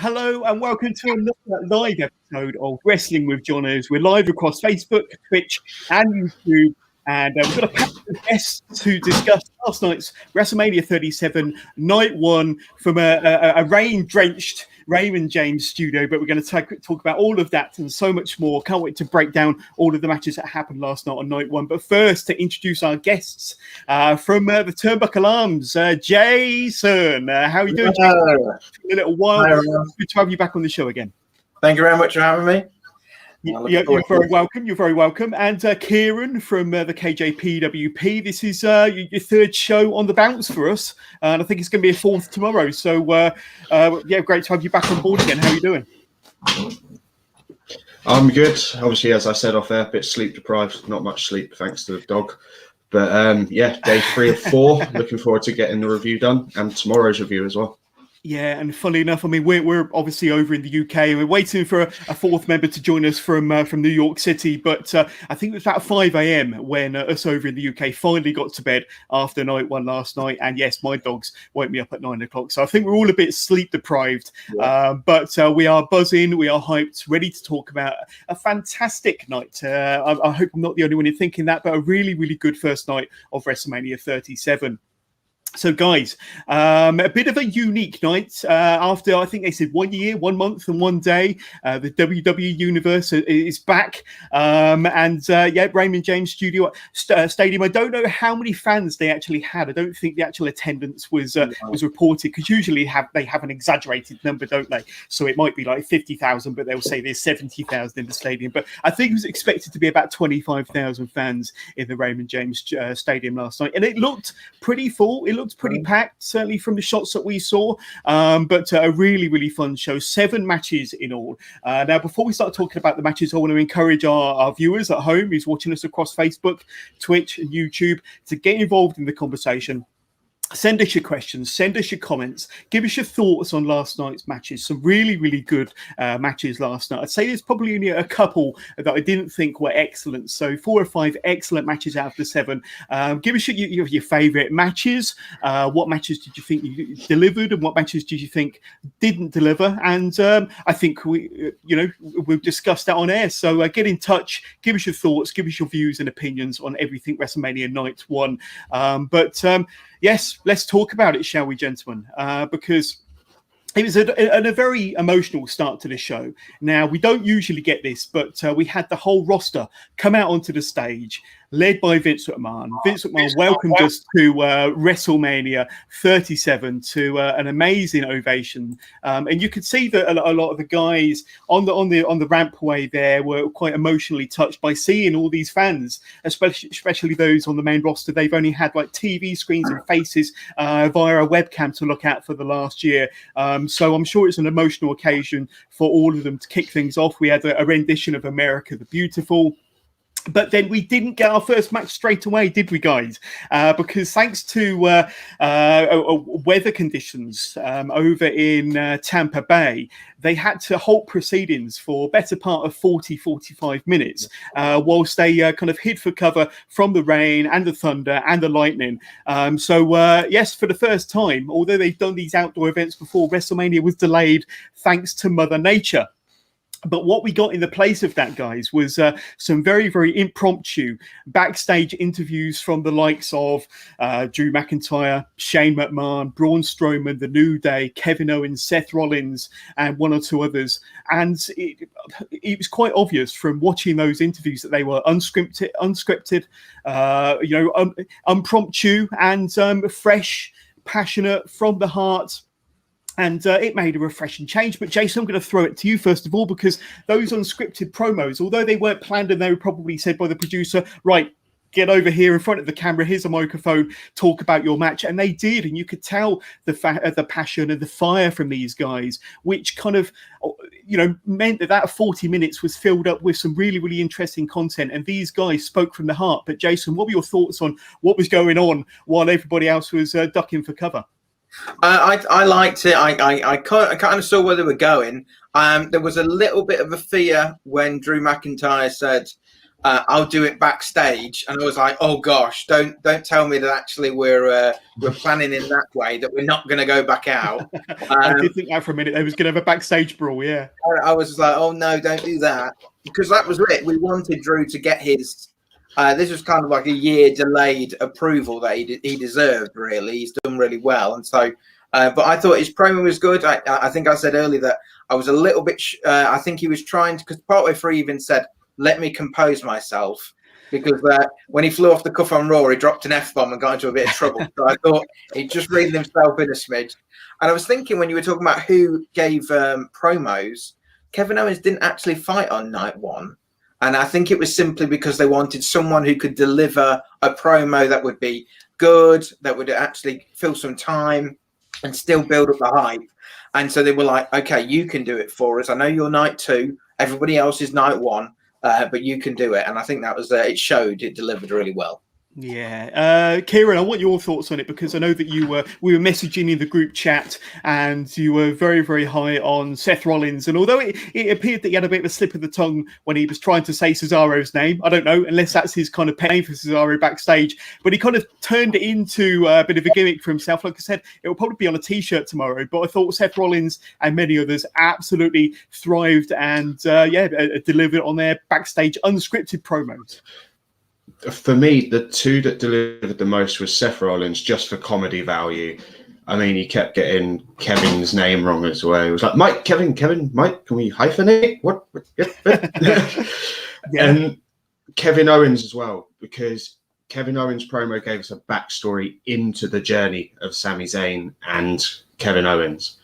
Hello and welcome to another live episode of Wrestling with Johners. We're live across Facebook, Twitch, and YouTube. And we've got a panel of guests to discuss last night's WrestleMania 37 Night One from a rain-drenched Raymond James studio. But we're going to talk about all of that and so much more. Can't wait to break down all of the matches that happened last night on Night One. But first, to introduce our guests from the Turnbuckle Arms, Jason. How are you doing, Jason? A little while. Good to have you back on the show again. Thank you very much for having me. You're very welcome. You're very welcome. And Kieran from the KJPWP. This is your third show on the bounce for us, and I think it's going to be a fourth tomorrow. So, great to have you back on board again. How are you doing? I'm good. Obviously, as I said off air, a bit sleep deprived. Not much sleep thanks to the dog. But day 3 of 4. Looking forward to getting the review done and tomorrow's review as well. Yeah, and funnily enough, I mean, we're obviously over in the UK and we're waiting for a fourth member to join us from New York City. But I think it was about 5 a.m. when us over in the UK finally got to bed after Night One last night. And yes, my dogs woke me up at 9 o'clock. So I think we're all a bit sleep deprived. Yeah. But we are buzzing, we are hyped, ready to talk about a fantastic night. I hope I'm not the only one in thinking that, but a really, really good first night of WrestleMania 37. So, guys, a bit of a unique night. After, I think they said 1 year, 1 month and 1 day, the WWE Universe is back. Raymond James Stadium. I don't know how many fans they actually had. I don't think the actual attendance was reported, because usually they have an exaggerated number, don't they? So it might be like 50,000, but they'll say there's 70,000 in the stadium. But I think it was expected to be about 25,000 fans in the Raymond James Stadium last night. And it looked pretty full. It looked pretty packed, certainly from the shots that we saw, but a really, really fun show. 7 matches in all. Now, before we start talking about the matches, I want to encourage our viewers at home who's watching us across Facebook, Twitch and YouTube to get involved in the conversation. Send us your questions, send us your comments, give us your thoughts on last night's matches. Some really, really good matches last night. I'd say there's probably only a couple that I didn't think were excellent. So 4 or 5 excellent matches out of the 7. Give us your favourite matches. What matches did you think you delivered, and what matches did you think didn't deliver? And I think we've discussed that on air. So get in touch, give us your thoughts, give us your views and opinions on everything WrestleMania Night One. Yes, let's talk about it, shall we, gentlemen? Because it was a very emotional start to the show. Now, we don't usually get this, but we had the whole roster come out onto the stage, led by Vince McMahon. Vince McMahon welcomed us to WrestleMania 37 to an amazing ovation, and you could see that a lot of the guys on the rampway there were quite emotionally touched by seeing all these fans, especially those on the main roster. They've only had like TV screens and faces via a webcam to look at for the last year, so I'm sure it's an emotional occasion for all of them to kick things off. We had a rendition of America the Beautiful. But then we didn't get our first match straight away, did we, guys? Because thanks to weather conditions over in Tampa Bay, they had to halt proceedings for a better part of 45 minutes whilst they kind of hid for cover from the rain and the thunder and the lightning. Yes, for the first time, although they've done these outdoor events before, WrestleMania was delayed thanks to Mother Nature. But what we got in the place of that, guys, was some very, very impromptu backstage interviews from the likes of Drew McIntyre, Shane McMahon, Braun Strowman, The New Day, Kevin Owens, Seth Rollins, and 1 or 2 others. And it was quite obvious from watching those interviews that they were unscripted, impromptu and fresh, passionate, from the heart. And it made a refreshing change. But Jason, I'm going to throw it to you first of all, because those unscripted promos, although they weren't planned and they were probably said by the producer, right, get over here in front of the camera, here's a microphone, talk about your match. And they did. And you could tell the passion and the fire from these guys, which kind of, meant that 40 minutes was filled up with some really, really interesting content. And these guys spoke from the heart. But Jason, what were your thoughts on what was going on while everybody else was ducking for cover? I liked it. I kind of saw where they were going. There was a little bit of a fear when Drew McIntyre said, I'll do it backstage. And I was like, oh gosh, don't tell me that actually we're planning in that way, that we're not going to go back out. I did think that for a minute. They was going to have a backstage brawl, yeah. I was like, oh no, don't do that. Because that was it. We wanted Drew to get his, this was kind of like a year delayed approval that he deserved, really. He's done really well. And so, but I thought his promo was good. I think I said earlier that I was a little bit, I think he was trying to, because partway through he even said, let me compose myself, because when he flew off the cuff on Raw, he dropped an F-bomb and got into a bit of trouble. So I thought he just reeled himself in a smidge. And I was thinking, when you were talking about who gave promos, Kevin Owens didn't actually fight on night one. And I think it was simply because they wanted someone who could deliver a promo that would be good, that would actually fill some time and still build up the hype. And so they were like, okay, you can do it for us. I know you're night two. Everybody else is night one. But you can do it, and I think that was it delivered really well. Yeah, Kieran, I want your thoughts on it, because I know that we were messaging in the group chat, and you were very, very high on Seth Rollins. And although it appeared that he had a bit of a slip of the tongue when he was trying to say Cesaro's name, I don't know, unless that's his kind of name for Cesaro backstage, but he kind of turned it into a bit of a gimmick for himself. Like I said, it will probably be on a T-shirt tomorrow, but I thought Seth Rollins and many others absolutely thrived and delivered on their backstage unscripted promos. For me, the two that delivered the most was Seth Rollins, just for comedy value. I mean, he kept getting Kevin's name wrong as well. It was like, Mike, Kevin, Mike, can we hyphenate? What? And Kevin Owens as well, because Kevin Owens' promo gave us a backstory into the journey of Sami Zayn and Kevin Owens.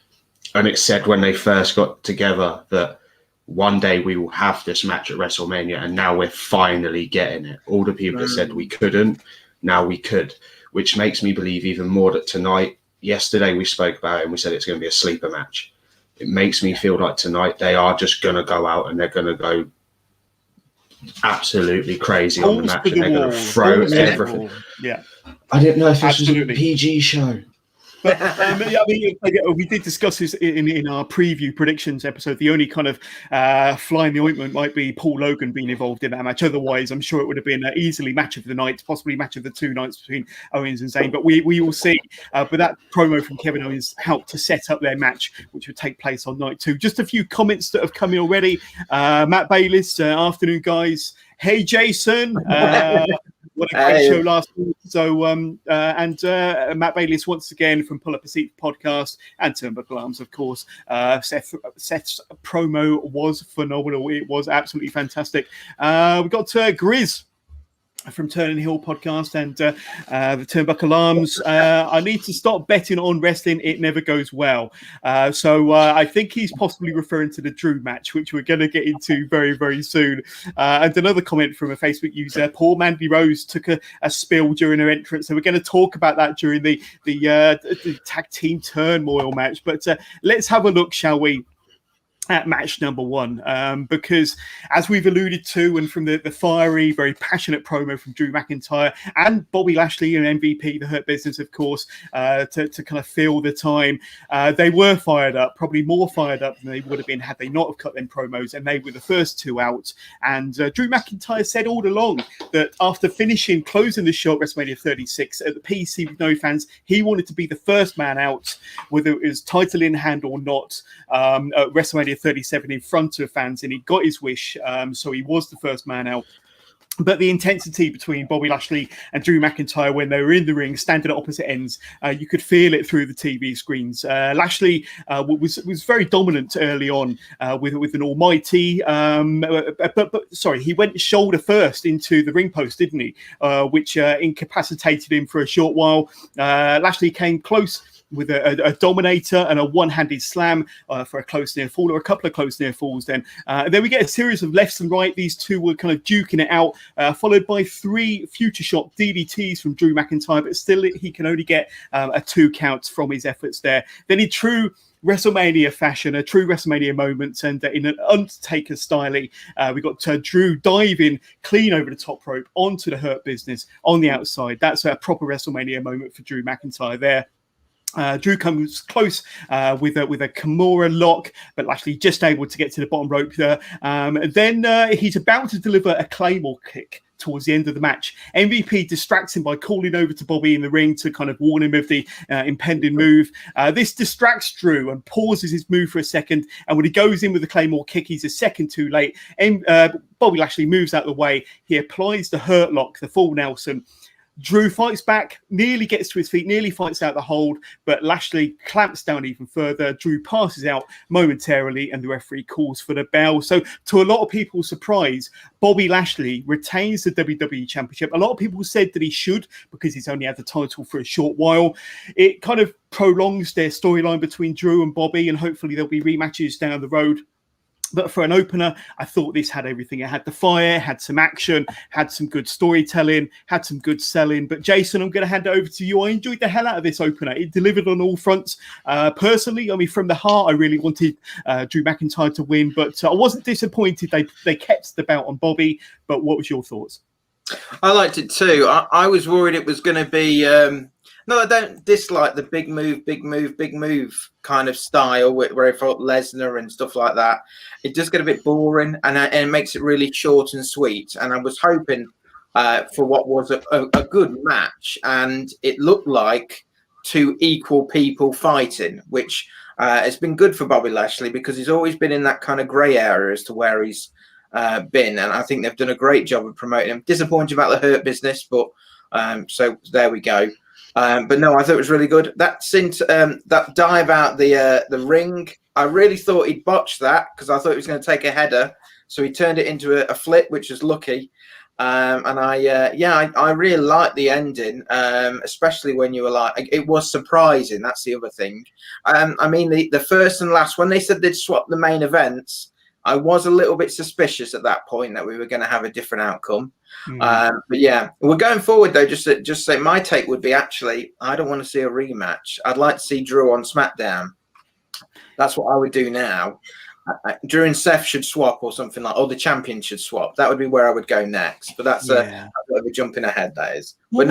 And it said when they first got together that one day we will have this match at WrestleMania, and now we're finally getting it. All the people that said we couldn't, now we could, which makes me believe even more that yesterday we spoke about it and we said it's going to be a sleeper match. It makes me feel like tonight they are just going to go out and they're going to go absolutely crazy on the match, and they're going to throw everything. Yeah, I didn't know if this was a PG show. But we did discuss this in our preview predictions episode. The only kind of fly in the ointment might be Paul Logan being involved in that match. Otherwise, I'm sure it would have been easily match of the night, possibly match of the 2 nights between Owens and Zayn. But we will see. But that promo from Kevin Owens helped to set up their match, which would take place on night 2. Just a few comments that have come in already. Matt Bayliss, afternoon, guys. Hey, Jason. What a great show last week. So, Matt Bayliss once again from Pull Up a Seat podcast and Turnbuckle Arms, of course. Seth's promo was phenomenal. It was absolutely fantastic. We got Grizz from Turning Hill podcast and the Turnbuckle Arms. I need to stop betting on wrestling. It never goes well. So I think he's possibly referring to the Drew match, which we're going to get into very, very soon. And another comment from a Facebook user, poor Mandy Rose took a spill during her entrance. So we're going to talk about that during the tag team turmoil match. But let's have a look, shall we, at match number 1, because as we've alluded to, and from the fiery, very passionate promo from Drew McIntyre and Bobby Lashley and MVP, the Hurt Business, of course, to kind of fill the time, they were fired up, probably more fired up than they would have been had they not have cut them promos, and they were the first 2 out. And Drew McIntyre said all along that after closing the show at WrestleMania 36 at the PC with no fans, he wanted to be the first man out, whether it was title in hand or not, at WrestleMania 37 in front of fans, and he got his wish, so he was the first man out. But the intensity between Bobby Lashley and Drew McIntyre when they were in the ring, standing at opposite ends, you could feel it through the TV screens. Lashley was very dominant early on with an almighty, but he went shoulder first into the ring post, didn't he? Which incapacitated him for a short while. Lashley came close with a dominator and a one-handed slam for a close near fall, or a couple of close near falls. Then we get a series of lefts and right. These two were kind of duking it out, followed by 3 future shot DDTs from Drew McIntyre, but still he can only get a 2 count from his efforts there. Then in true WrestleMania fashion, a true WrestleMania moment, and in an Undertaker style, we got Drew diving clean over the top rope onto the Hurt Business on the outside. That's a proper WrestleMania moment for Drew McIntyre there. Drew comes close with a Kimura lock, but Lashley just able to get to the bottom rope there. Then he's about to deliver a Claymore kick towards the end of the match. MVP distracts him by calling over to Bobby in the ring to kind of warn him of the impending move. This distracts Drew and pauses his move for a second. And when he goes in with the Claymore kick, he's a second too late. Bobby Lashley moves out of the way. He applies the Hurt Lock, the full Nelson. Drew fights back, nearly gets to his feet, nearly fights out the hold, but Lashley clamps down even further. Drew passes out momentarily, and the referee calls for the bell. So, to a lot of people's surprise, Bobby Lashley retains the WWE Championship. A lot of people said that he should because he's only had the title for a short while. It kind of prolongs their storyline between Drew and Bobby, and hopefully there'll be rematches down the road. But for an opener, I thought this had everything. It had the fire, had some action, had some good storytelling, had some good selling. But Jason, I'm going to hand it over to you. I enjoyed the hell out of this opener. It delivered on all fronts. Personally, I mean, from the heart, I really wanted Drew McIntyre to win. But I wasn't disappointed. They kept the belt on Bobby. But what was your thoughts? I liked it too. I was worried it was going to be... No, I don't dislike the big move kind of style where I fought Lesnar and stuff like that. It does get a bit boring and it makes it really short and sweet. And I was hoping for what was a good match. And it looked like two equal people fighting, which has been good for Bobby Lashley because he's always been in that kind of grey area as to where he's been. And I think they've done a great job of promoting him. Disappointed about the Hurt Business, but so there we go. But no, I thought it was really good. That dive out the ring, I really thought he'd botched that because I thought he was going to take a header. So he turned it into a flip, which was lucky. And I really liked the ending, especially when you were like, it was surprising. That's the other thing. I mean, the first and last, when they said they'd swap the main events, I was a little bit suspicious at that point that we were going to have a different outcome. But yeah, we're going forward though. Just say my take would be actually, I don't want to see a rematch. I'd like to see Drew on Smackdown. That's what I would do now. Drew and Seth should swap or something or the champion should swap. That would be where I would go next. But that's a bit of a jumping ahead, that is. But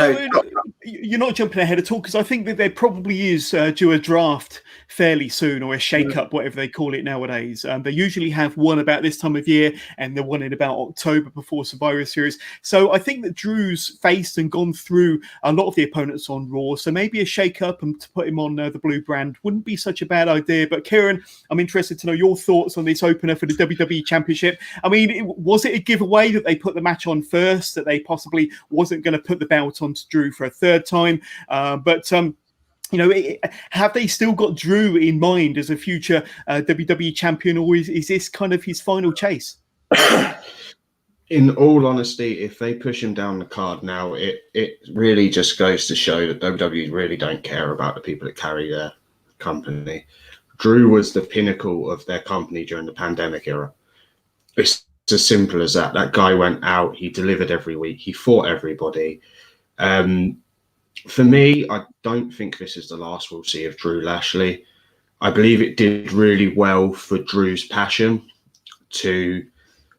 you're not jumping ahead at all because I think that there probably is due a draft fairly soon or a shake-up, whatever they call it nowadays. They usually have one about this time of year and the one in about October before Survivor Series. So I think that Drew's faced and gone through a lot of the opponents on Raw. So maybe a shake-up and to put him on the blue brand wouldn't be such a bad idea. But Kieran, I'm interested to know your thoughts on this opener for the WWE Championship. I mean, was it a giveaway that they put the match on first, that they possibly wasn't going to put the belt on to Drew for a third time? You know, have they still got Drew in mind as a future WWE champion, or is this kind of his final chase? In all honesty, if they push him down the card now, it really just goes to show that WWE really don't care about the people that carry their company. Drew was the pinnacle of their company during the pandemic era. It's as simple as that. That guy went out, he delivered every week, he fought everybody. For me, I don't think this is the last we'll see of Drew Lashley. I believe it did really well for Drew's passion to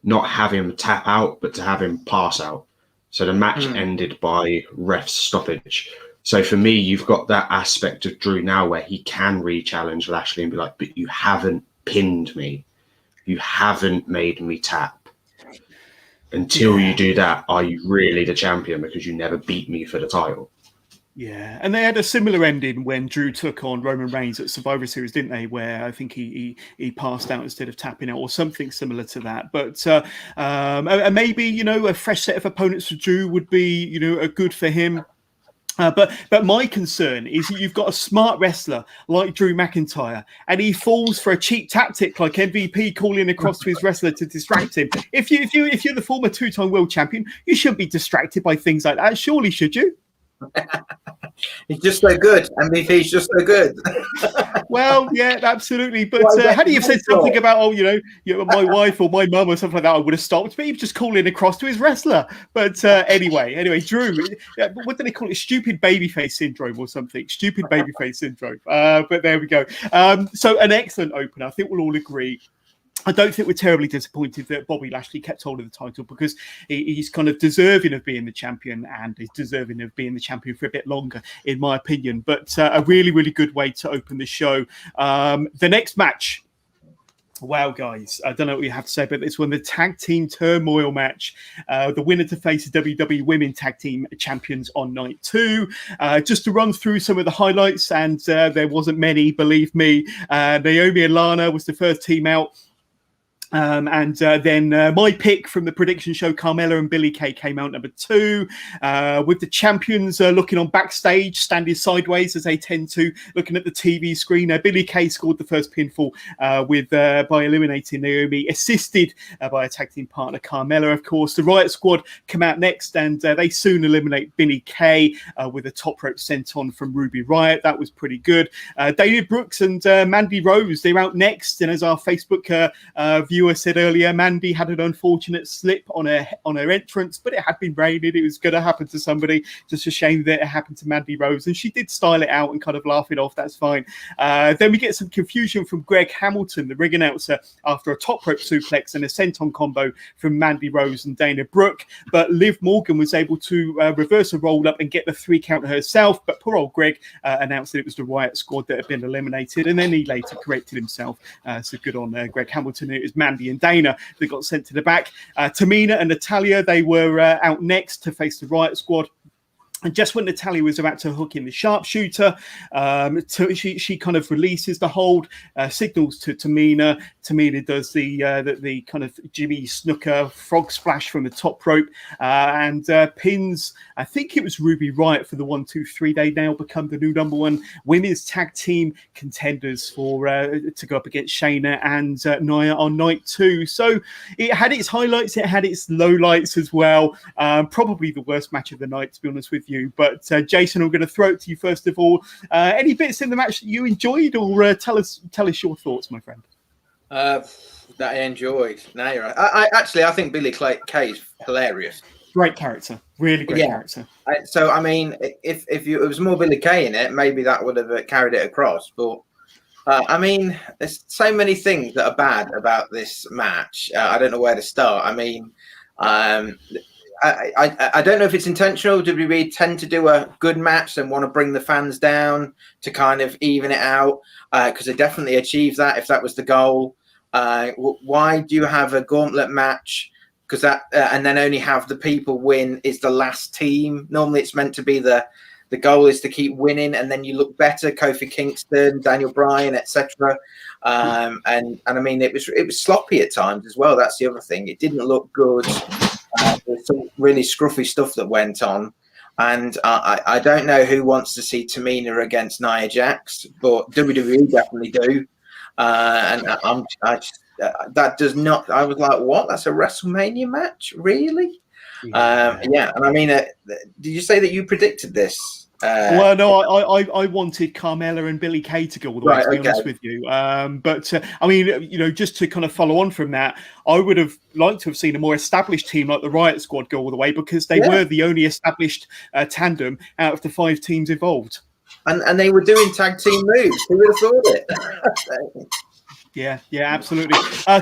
not have him tap out, but to have him pass out. So the match ended by ref stoppage. So for me, you've got that aspect of Drew now where he can re-challenge Lashley and be like, but you haven't pinned me. You haven't made me tap. Until you do that, are you really the champion? Because you never beat me for the title. Yeah, and they had a similar ending when Drew took on Roman Reigns at Survivor Series, didn't they? Where I think he passed out instead of tapping out, or something similar to that. But and maybe, you know, a fresh set of opponents for Drew would be, you know, a good for him. But my concern is that you've got a smart wrestler like Drew McIntyre, and he falls for a cheap tactic like MVP calling across to his wrestler to distract him. If you're the former two-time world champion, you shouldn't be distracted by things like that. Surely, should you? He's just so good. MVP's just so good. Well, yeah, absolutely. But had he have said something about, my wife or my mum or something like that, I would have stopped. But he was just calling across to his wrestler. But anyway, Drew, what do they call it? Stupid babyface syndrome or something. Stupid babyface syndrome. But there we go. So an excellent opener. I think we'll all agree. I don't think we're terribly disappointed that Bobby Lashley kept hold of the title, because he's kind of deserving of being the champion, and is deserving of being the champion for a bit longer, in my opinion. But a really, really good way to open the show. The next match. Wow, guys, I don't know what you have to say about this one. The Tag Team Turmoil match. The winner to face the WWE Women Tag Team Champions on night 2. Just to run through some of the highlights, and there wasn't many, believe me. Naomi and Lana was the first team out. Then my pick from the prediction show, Carmella and Billie Kay, came out number 2, with the champions looking on backstage, standing sideways as they tend to, looking at the TV screen. Billie Kay scored the first pinfall by eliminating Naomi, assisted by a tag team partner, Carmella, of course. The Riot Squad come out next, and they soon eliminate Billie Kay with a top rope senton from Ruby Riott. That was pretty good. David Brooks and Mandy Rose, they're out next, and as our Facebook viewer said earlier, Mandy had an unfortunate slip on her entrance, but it had been raining. It was going to happen to somebody. Just a shame that it happened to Mandy Rose, and she did style it out and kind of laugh it off. That's fine. Then we get some confusion from Greg Hamilton, the ring announcer, after a top rope suplex and a senton combo from Mandy Rose and Dana Brooke. But Liv Morgan was able to reverse a roll up and get the 3 count herself. But poor old Greg announced that it was the Riot Squad that had been eliminated, and then he later corrected himself. So good on Greg Hamilton. It was Mandy and Dana that got sent to the back. Tamina and Natalya, they were out next to face the Riot Squad. And just when Natalya was about to hook in the sharpshooter, she kind of releases the hold, signals to Tamina. Tamina does the kind of Jimmy Snuka frog splash from the top rope, and pins, I think it was Ruby Riott for the 1, 2, 3. They now become the new number 1 women's tag team contenders for to go up against Shayna and Nia on night 2. So it had its highlights, it had its lowlights as well. Probably the worst match of the night, to be honest with you. But Jason, I'm going to throw it to you first of all. Any bits in the match that you enjoyed, or tell us your thoughts, my friend? That I enjoyed. Now you're right. I think Billie Kay is hilarious. Great character, really great character. So I mean, if it was more Billie Kay in it, maybe that would have carried it across. But I mean, there's so many things that are bad about this match. I don't know where to start. I mean, I don't know if it's intentional. WWE tend to do a good match and want to bring the fans down to kind of even it out, because they definitely achieved that if that was the goal. Why do you have a gauntlet match? Because that and then only have the people win is the last team. Normally, it's meant to be the goal is to keep winning, and then you look better. Kofi Kingston, Daniel Bryan, etc. And I mean, it was sloppy at times as well. That's the other thing. It didn't look good. There's some really scruffy stuff that went on, and I don't know who wants to see Tamina against Nia Jax, but WWE definitely do. And that does not. I was like, what? That's a WrestleMania match, really? Yeah. And I mean, did you say that you predicted this? Well, no, I wanted Carmella and Billie Kay to go all the way, to be honest with you. But I mean, just to kind of follow on from that, I would have liked to have seen a more established team like the Riot Squad go all the way, because they were the only established tandem out of the 5 teams involved. And they were doing tag team moves. Who would have thought it? Yeah, absolutely.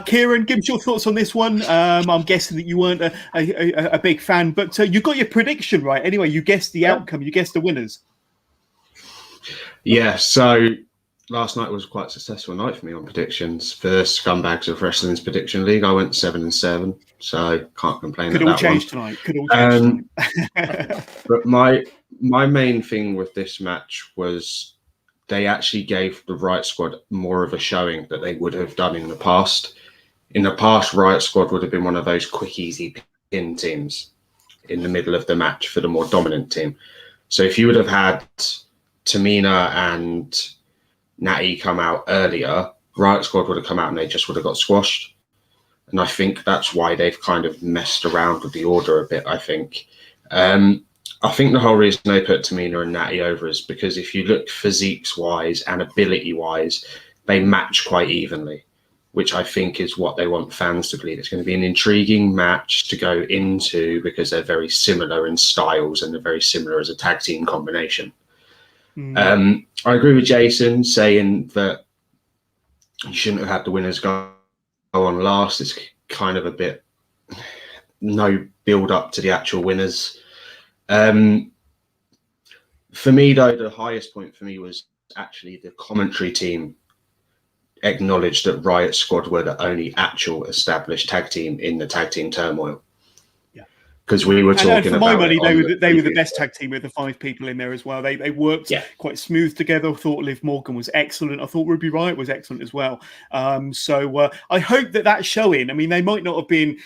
Kieran, give us your thoughts on this one. I'm guessing that you weren't a big fan, but you got your prediction right. Anyway, you guessed the outcome. You guessed the winners. Yeah, so last night was quite a successful night for me on predictions. For Scumbags of Wrestling's Prediction League, I went 7-7, so can't complain. Could all change tonight. Could all change tonight. But my main thing with this match was they actually gave the Riot Squad more of a showing that they would have done in the past. In the past, Riot Squad would have been one of those quick, easy pin teams in the middle of the match for the more dominant team. So if you would have had Tamina and Natty come out earlier, Riot Squad would have come out and they just would have got squashed. And I think that's why they've kind of messed around with the order a bit, I think. I think the whole reason they put Tamina and Natty over is because if you look physiques-wise and ability-wise, they match quite evenly, which I think is what they want fans to believe. It's going to be an intriguing match to go into because they're very similar in styles and they're very similar as a tag team combination. I agree with Jason saying that you shouldn't have had the winners go on last. It's kind of a bit no build up to the actual winners. For me, though, the highest point for me was actually the commentary team acknowledged that Riot Squad were the only actual established tag team in the tag team turmoil. Yeah, because we were talking and for my about money, they were the best tag team with the 5 people in there as well. They worked quite smooth together. I thought Liv Morgan was excellent. I thought Ruby Riott was excellent as well. So I hope that showing. I mean, they might not have been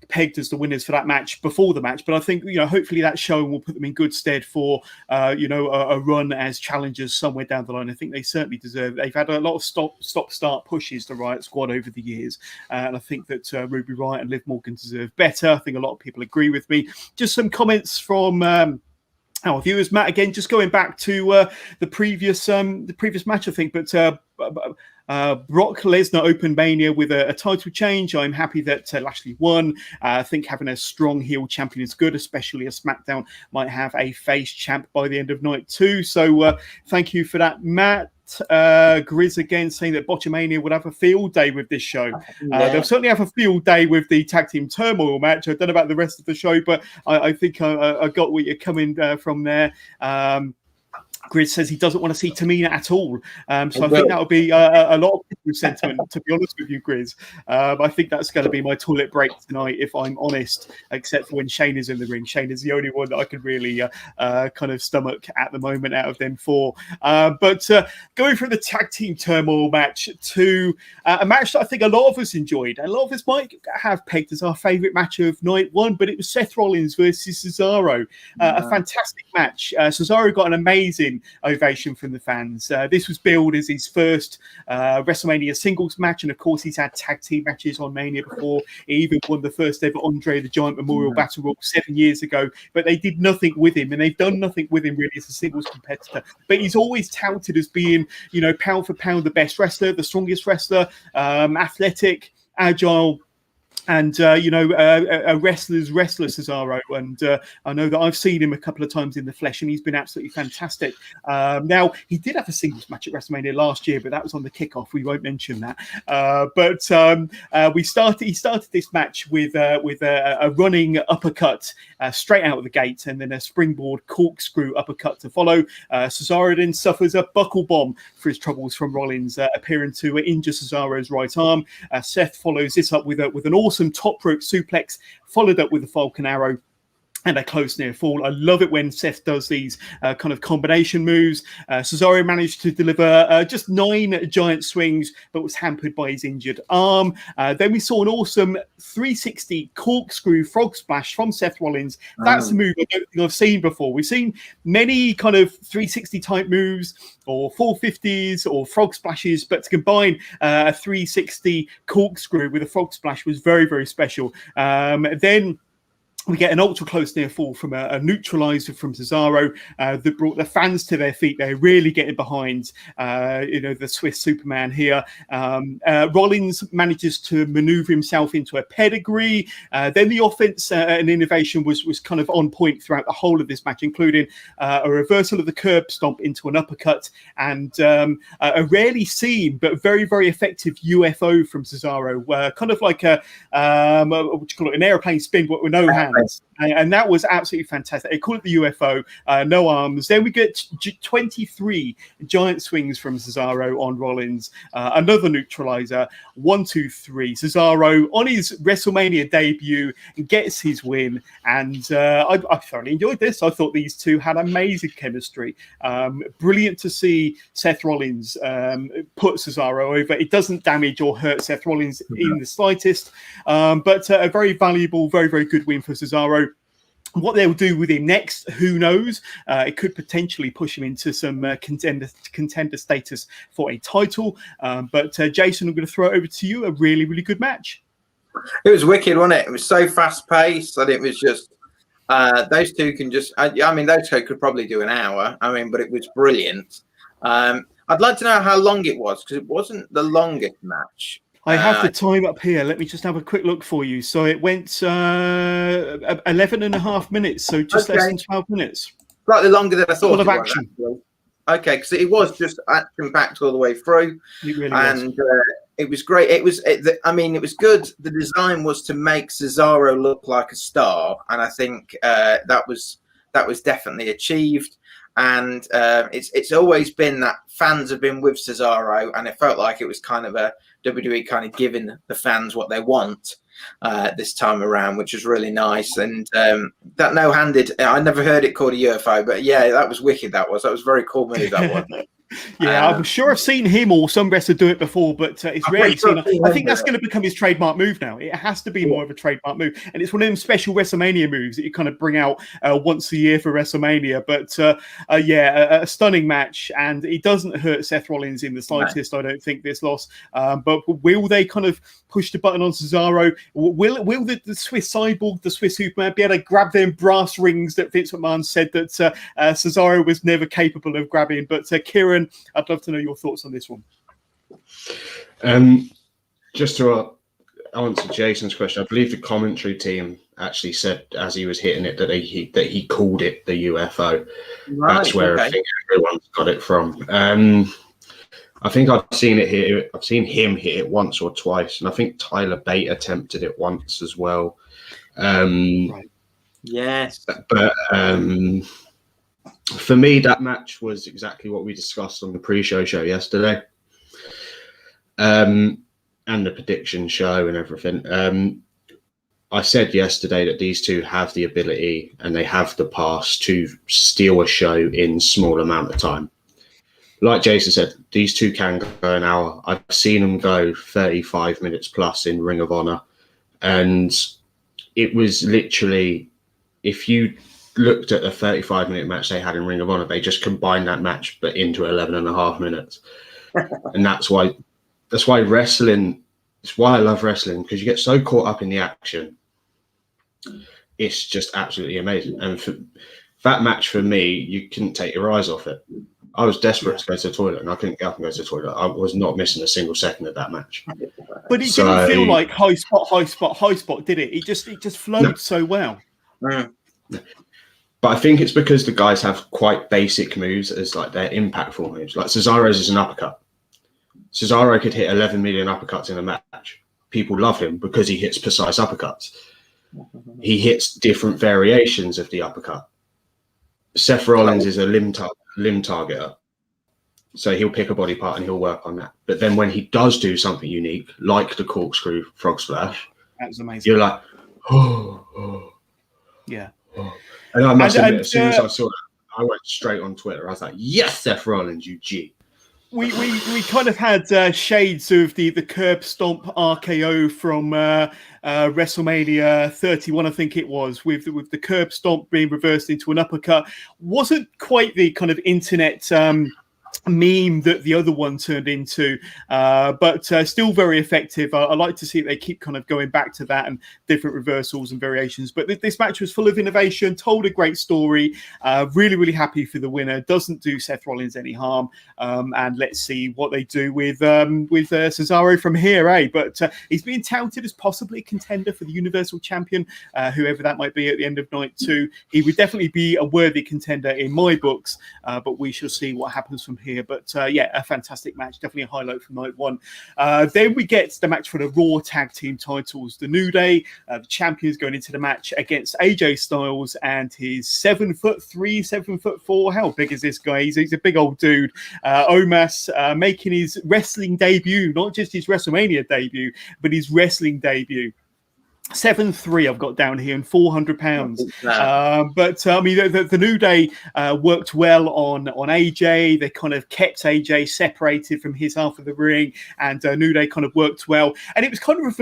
pegged as the winners for that match before the match, but I think hopefully that showing will put them in good stead for a run as challengers somewhere down the line. I think they certainly deserve it. They've had a lot of stop-start pushes to Riot Squad over the years, and I think that Ruby Riott and Liv Morgan deserve better. I think a lot of people agree with me. Just some comments from our viewers. Matt, again, just going back to the previous match, I think, but Brock Lesnar opened Mania with a title change. I'm happy that Lashley won. I think having a strong heel champion is good, especially as SmackDown might have a face champ by the end of night 2. So thank you for that, Matt. Grizz again saying that Botchamania would have a field day with this show. They'll certainly have a field day with the tag team turmoil match. I don't know about the rest of the show, but I think I got where you're coming from there. Grizz says he doesn't want to see Tamina at all. So I think that would be a lot of people's sentiment, to be honest with you, Grizz. I think that's going to be my toilet break tonight, if I'm honest, except for when Shane is in the ring. Shane is the only one that I could really kind of stomach at the moment out of them 4. But going from the tag team turmoil match to a match that I think a lot of us enjoyed. A lot of us might have pegged as our favourite match of night 1, but it was Seth Rollins versus Cesaro. A fantastic match. Cesaro got an amazing ovation from the fans. This was billed as his first WrestleMania singles match, and of course he's had tag team matches on Mania before. He even won the first ever Andre the Giant Memorial Battle Royal 7 years ago, but they did nothing with him, and they've done nothing with him really as a singles competitor. But he's always touted as being, pound for pound the best wrestler, the strongest wrestler, athletic, agile, and a wrestler's wrestler, Cesaro. And I know that I've seen him a couple of times in the flesh, and he's been absolutely fantastic. Now, he did have a singles match at WrestleMania last year, but that was on the kickoff. We won't mention that. He started this match with a running uppercut straight out of the gate, and then a springboard corkscrew uppercut to follow. Cesaro then suffers a buckle bomb for his troubles from Rollins, appearing to injure Cesaro's right arm. Seth follows this up with an awesome top rope suplex, followed up with a Falcon Arrow and a close near fall. I love it when Seth does these kind of combination moves. Cesaro managed to deliver just 9 giant swings, but was hampered by his injured arm. Then we saw an awesome 360 corkscrew frog splash from Seth Rollins. That's a move I don't think I've seen before. We've seen many kind of 360 type moves or 450s or frog splashes, but to combine a 360 corkscrew with a frog splash was very, very special. Then we get an ultra close near fall from a neutralizer from Cesaro that brought the fans to their feet. They're really getting behind, the Swiss Superman here. Rollins manages to maneuver himself into a pedigree. Then the offense and innovation was kind of on point throughout the whole of this match, including a reversal of the curb stomp into an uppercut and a rarely seen but very, very effective UFO from Cesaro, kind of like an airplane spin, but with no hands. And that was absolutely fantastic. They call it the UFO, no arms. Then we get 23 giant swings from Cesaro on Rollins, another neutralizer, 1, 2, 3. Cesaro on his WrestleMania debut gets his win, and I thoroughly enjoyed this. I thought these two had amazing chemistry. Brilliant to see Seth Rollins put Cesaro over. It doesn't damage or hurt Seth Rollins in the slightest, but a very valuable, very, very good win for Cesaro. What they'll do with him next, who knows? It could potentially push him into some contender status for a title. But Jason, I'm going to throw it over to you. A really, really good match. It was wicked, wasn't it? It was so fast paced, and it was just those two can just. Those two could probably do an hour. But it was brilliant. I'd like to know how long it was, because it wasn't the longest match. I have the time up here. Let me just have a quick look for you. So it went 11 and a half minutes, so just less than 12 minutes. Slightly longer than I thought. Full of action. Okay, because it was just action-packed all the way through. It really was. It was great. It was good. The design was to make Cesaro look like a star, and I think that was definitely achieved. And it's always been that fans have been with Cesaro, and it felt like it was kind of a WWE kind of giving the fans what they want this time around, which was really nice. And that no-handed, I never heard it called a UFO, but yeah, that was wicked. That was a very cool move. That one. Yeah, I'm sure I've seen him or some wrestler do it before, but it's rarely seen. I think that's going to become his trademark move now. It has to be more of a trademark move, and it's one of them special WrestleMania moves that you kind of bring out once a year for WrestleMania. But a stunning match, and it doesn't hurt Seth Rollins in the slightest. No. I don't think this loss. But will they kind of push the button on Cesaro? Will the Swiss Cyborg, the Swiss Superman, be able to grab them brass rings that Vince McMahon said that Cesaro was never capable of grabbing? But Kieran, I'd love to know your thoughts on this one. Just to answer Jason's question, I believe the commentary team actually said as he was hitting it that he called it the UFO. Right, that's where I think everyone's got it from. I think I've seen him hit it once or twice, and I think Tyler Bate attempted it once as well. Right. Yes, but for me, that match was exactly what we discussed on the pre-show show yesterday, and the prediction show and everything. I said yesterday that these two have the ability and they have the pass to steal a show in small amount of time. Like Jason said, these two can go an hour. I've seen them go 35 minutes plus in Ring of Honor, and it was literally, if you looked at the 35-minute match they had in Ring of Honor, they just combined that match but into 11 and a half minutes. And that's why wrestling, it's why I love wrestling, because you get so caught up in the action. It's just absolutely amazing. And for that match, for me, you couldn't take your eyes off it. I was desperate to go to the toilet, and I couldn't get up and go to the toilet. I was not missing a single second of that match. But it didn't feel like high spot, did it? It just flowed so well. No. But I think it's because the guys have quite basic moves as like their impactful moves. Like Cesaro's is an uppercut. Cesaro could hit 11 million uppercuts in a match. People love him because he hits precise uppercuts. He hits different variations of the uppercut. Seth Rollins is a limb targeter. So he'll pick a body part and he'll work on that. But then when he does do something unique, like the corkscrew frog splash, that's amazing. You're like, oh. Yeah. Oh. And I must admit, as soon as I saw that, I went straight on Twitter. I was like, yes, Seth Rollins, you G. We kind of had shades of the curb stomp RKO from WrestleMania 31, I think it was, with the curb stomp being reversed into an uppercut. Wasn't quite the kind of internet meme that the other one turned into, but still very effective. I like to see they keep kind of going back to that and different reversals and variations. But this match was full of innovation, told a great story. Really, really happy for the winner. Doesn't do Seth Rollins any harm. And let's see what they do with Cesaro from here, eh? But he's being touted as possibly a contender for the Universal Champion, whoever that might be at the end of night 2. He would definitely be a worthy contender in my books, but we shall see what happens from here. But a fantastic match, definitely a highlight from night 1. Then we get the match for the Raw Tag Team titles. The New Day, the champions, going into the match against AJ Styles and his 7'3", 7'4". How big is this guy? He's a big old dude. Omos making his wrestling debut, not just his WrestleMania debut, but his wrestling debut. 7'3" I've got down here and 400 pounds. But I mean, the New Day worked well on AJ. They kind of kept AJ separated from his half of the ring, and New Day kind of worked well. And it was kind of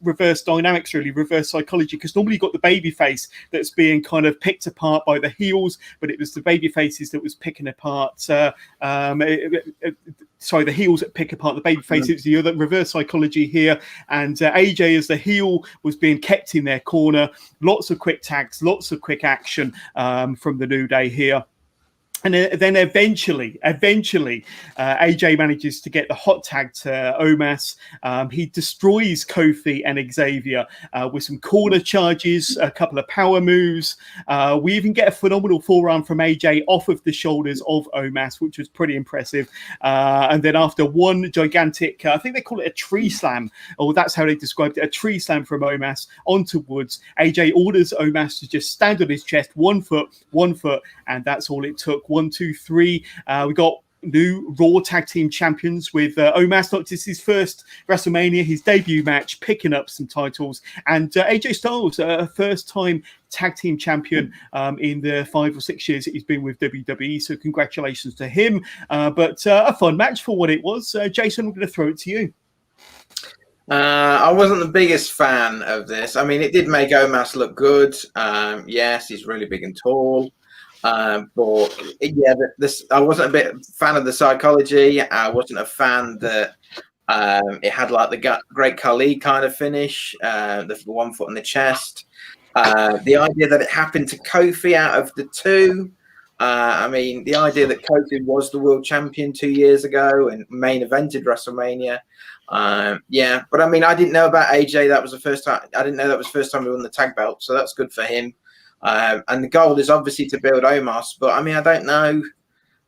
reverse dynamics, really, reverse psychology, because normally you've got the baby face that's being kind of picked apart by the heels, but it was the baby faces that was picking apart. The heels that pick apart the baby face. It's the other reverse psychology here. And AJ, as the heel, was being kept in their corner. Lots of quick tags, lots of quick action from the New Day here. And then eventually, AJ manages to get the hot tag to Omos. He destroys Kofi and Xavier with some corner charges, a couple of power moves. We even get a phenomenal forearm from AJ off of the shoulders of Omos, which was pretty impressive. And then after one gigantic, I think they call it a tree slam, or that's how they described it, a tree slam from Omos onto Woods. AJ orders Omos to just stand on his chest, 1 foot, and that's all it took. 1, 2, 3. We got new Raw Tag Team Champions with Omos, not just his first WrestleMania, his debut match, picking up some titles, and AJ Styles, first-time Tag Team Champion in the 5 or 6 years that he's been with WWE. So congratulations to him. But a fun match for what it was. Jason, I'm going to throw it to you. I wasn't the biggest fan of this. I mean, it did make Omos look good. Yes, he's really big and tall. But yeah, I wasn't a bit fan of the psychology. I wasn't a fan that it had like the Great Khali kind of finish, the 1 foot in the chest. The idea that it happened to Kofi out of the two. I mean, the idea that Kofi was the world champion 2 years ago and main evented WrestleMania. Yeah, but I mean, I didn't know about AJ. That was the first time. I didn't know that was the first time he won the tag belt, so that's good for him. And the goal is obviously to build Omos, but I mean, I don't know.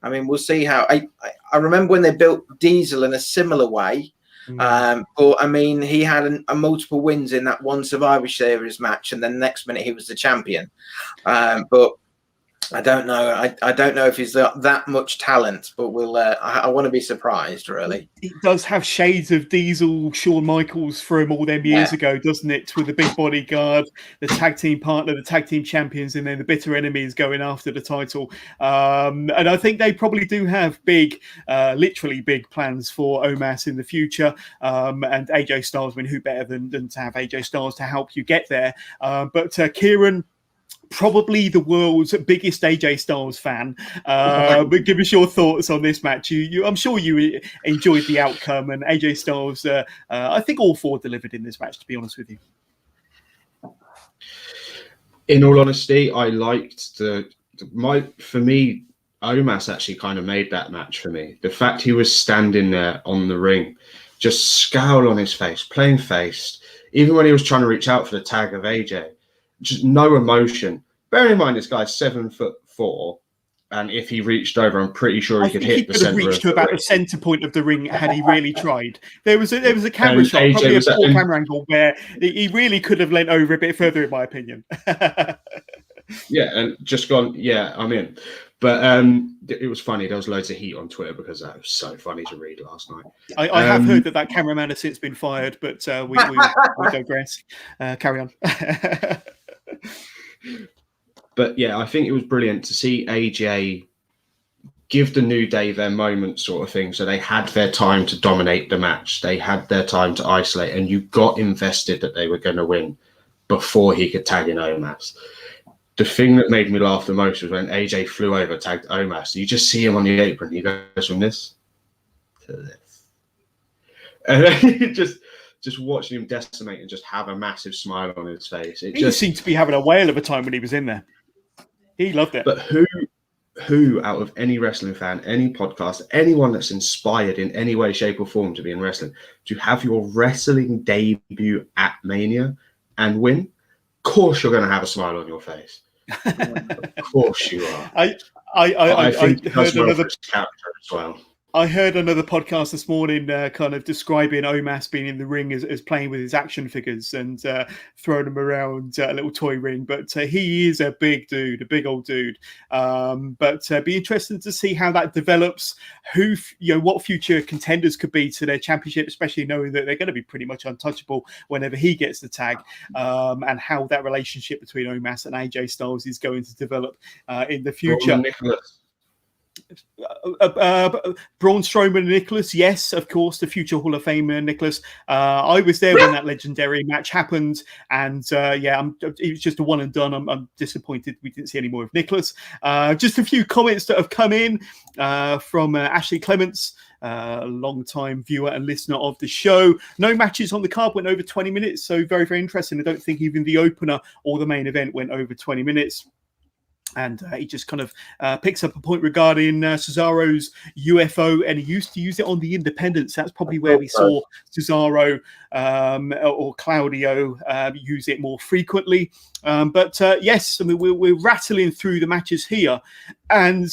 I mean, we'll see how. I remember when they built Diesel in a similar way, but I mean, he had a multiple wins in that one Survivor Series match, and then next minute he was the champion. But I don't know. I don't know if he's that much talent, but we'll. I want to be surprised, really. It does have shades of Diesel, Shawn Michaels from all them years ago, doesn't it? With the big bodyguard, the tag team partner, the tag team champions, and then the bitter enemies going after the title. And I think they probably do have big, literally big plans for Omos in the future. And AJ Styles, I mean, who better than to have AJ Styles to help you get there? But Kieran, probably the world's biggest AJ Styles fan. But give us your thoughts on this match. I'm sure you enjoyed the outcome, and AJ Styles, I think all four delivered in this match, to be honest with you. In all honesty, I liked for me, Omos actually kind of made that match for me. The fact he was standing there on the ring, just scowl on his face, plain faced, even when he was trying to reach out for the tag of AJ. Just no emotion. Bearing in mind, this guy's 7'4", and if he reached over, I'm pretty sure he could hit the center. He could have reached to about the center point of the ring had he really tried. There was a camera shot, AJ probably a poor camera angle, where he really could have leant over a bit further, in my opinion. Yeah, and just gone. Yeah, I'm in. But it was funny. There was loads of heat on Twitter because that was so funny to read last night. I have heard that cameraman has since been fired, but we digress. Carry on. But yeah, I think it was brilliant to see AJ give the New Day their moment, sort of thing. So they had their time to dominate the match. They had their time to isolate, and you got invested that they were going to win before he could tag in Omos. The thing that made me laugh the most was when AJ flew over, tagged Omos. You just see him on the apron. He goes from this to this, and then just watching him decimate and just have a massive smile on his face. He just seemed to be having a whale of a time when he was in there. He loved it. But who out of any wrestling fan, any podcast, anyone that's inspired in any way, shape, or form to be in wrestling, to have your wrestling debut at Mania and win? Of course, you're going to have a smile on your face. Of course, you are. I think he does well for his character as well. I heard another podcast this morning kind of describing Omos being in the ring as playing with his action figures and throwing them around a little toy ring. But he is a big dude, a big old dude. But be interesting to see how that develops, what future contenders could be to their championship, especially knowing that they're going to be pretty much untouchable whenever he gets the tag, and how that relationship between Omos and AJ Styles is going to develop in the future. Braun Strowman and Nicholas, yes, of course, the future Hall of Famer Nicholas. I was there when that legendary match happened, and it was just a one and done. I'm disappointed we didn't see any more of Nicholas. Just a few comments that have come in from Ashley Clements, a long-time viewer and listener of the show. No matches on the card went over 20 minutes, so very, very interesting. I don't think even the opener or the main event went over 20 minutes. And he just kind of picks up a point regarding Cesaro's UFO, and he used to use it on the Independents. That's probably where we saw Cesaro or Claudio use it more frequently. But yes, I mean, we're rattling through the matches here. And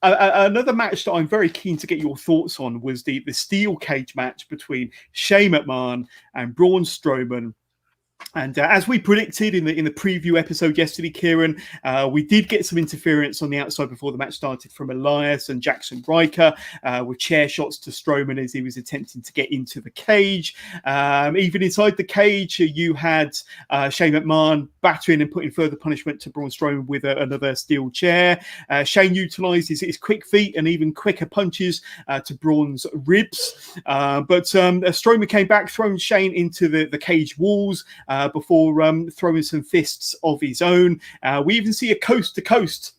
another match that I'm very keen to get your thoughts on was the steel cage match between Shane McMahon and Braun Strowman. And as we predicted in the preview episode yesterday, Kieran, we did get some interference on the outside before the match started from Elias and Jackson Riker with chair shots to Strowman as he was attempting to get into the cage. Even inside the cage, you had Shane McMahon battering and putting further punishment to Braun Strowman with another steel chair. Shane utilised his quick feet and even quicker punches to Braun's ribs. But Strowman came back, throwing Shane into the cage walls. Before throwing some fists of his own. We even see a coast-to-coast.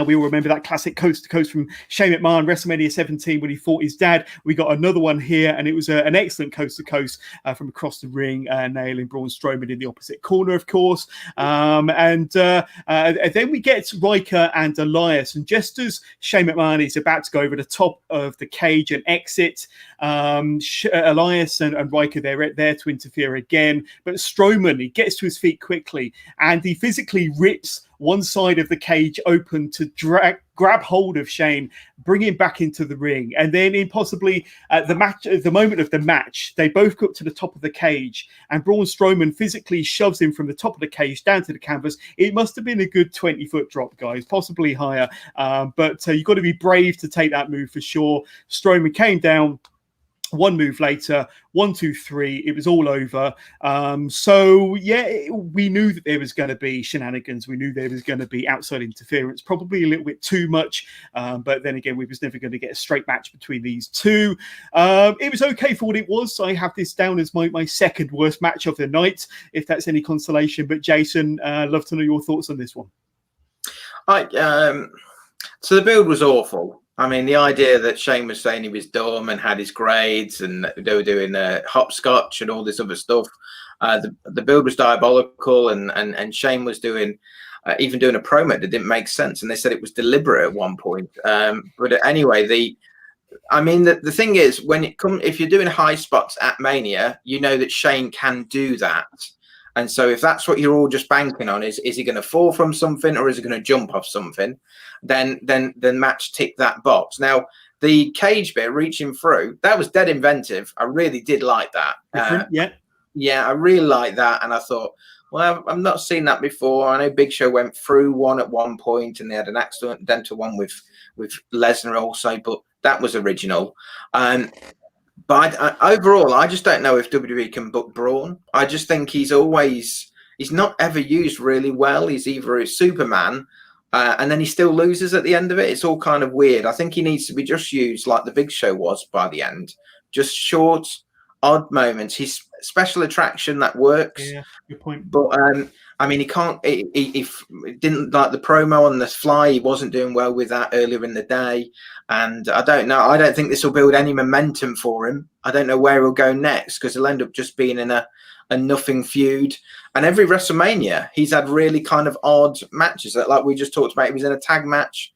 We all remember that classic coast-to-coast from Shane McMahon, WrestleMania 17, when he fought his dad. We got another one here, and it was an excellent coast-to-coast from across the ring, nailing Braun Strowman in the opposite corner, of course. And then we get Riker and Elias. And just as Shane McMahon is about to go over the top of the cage and exit, Elias and Riker, they're there to interfere again. But Strowman, he gets to his feet quickly, and he physically rips one side of the cage open to grab hold of Shane, bring him back into the ring. And then in possibly the moment of the match, they both go up to the top of the cage, and Braun Strowman physically shoves him from the top of the cage down to the canvas. It must have been a good 20-foot drop, guys, possibly higher. But you've got to be brave to take that move for sure. Strowman came down. One move later, 1, 2, 3, it was all over. So, yeah, we knew that there was going to be shenanigans. We knew there was going to be outside interference, probably a little bit too much. But then again, we was never going to get a straight match between these two. It was okay for what it was. I have this down as my second worst match of the night, if that's any consolation. But Jason, love to know your thoughts on this one. So the build was awful. I mean, the idea that Shane was saying he was dumb and had his grades and they were doing hopscotch and all this other stuff. The build was diabolical, and Shane was doing a promo that didn't make sense. And they said it was deliberate at one point. But anyway, the thing is, if you're doing high spots at Mania, you know that Shane can do that. And so if that's what you're all just banking on, is he going to fall from something or is he going to jump off something? Then the match ticked that box. Now, the cage bit, reaching through, that was dead inventive. I really did like that. Yeah, I really like that. And I thought, well, I've not seen that before. I know Big Show went through one at one point and they had an accidental one with Lesnar also, but that was original. But overall, I just don't know if WWE can book Braun. I just think he's not ever used really well. He's either a Superman, and then he still loses at the end of it. It's all kind of weird. I think he needs to be just used like the Big Show was by the end. Just short, odd moments. He's special attraction that works. Yeah, good point. But he can't. He didn't like the promo on the fly. He wasn't doing well with that earlier in the day. And I don't know. I don't think this will build any momentum for him. I don't know where he'll go next because he'll end up just being in a nothing feud. And every WrestleMania, he's had really kind of odd matches. Like we just talked about, he was in a tag match.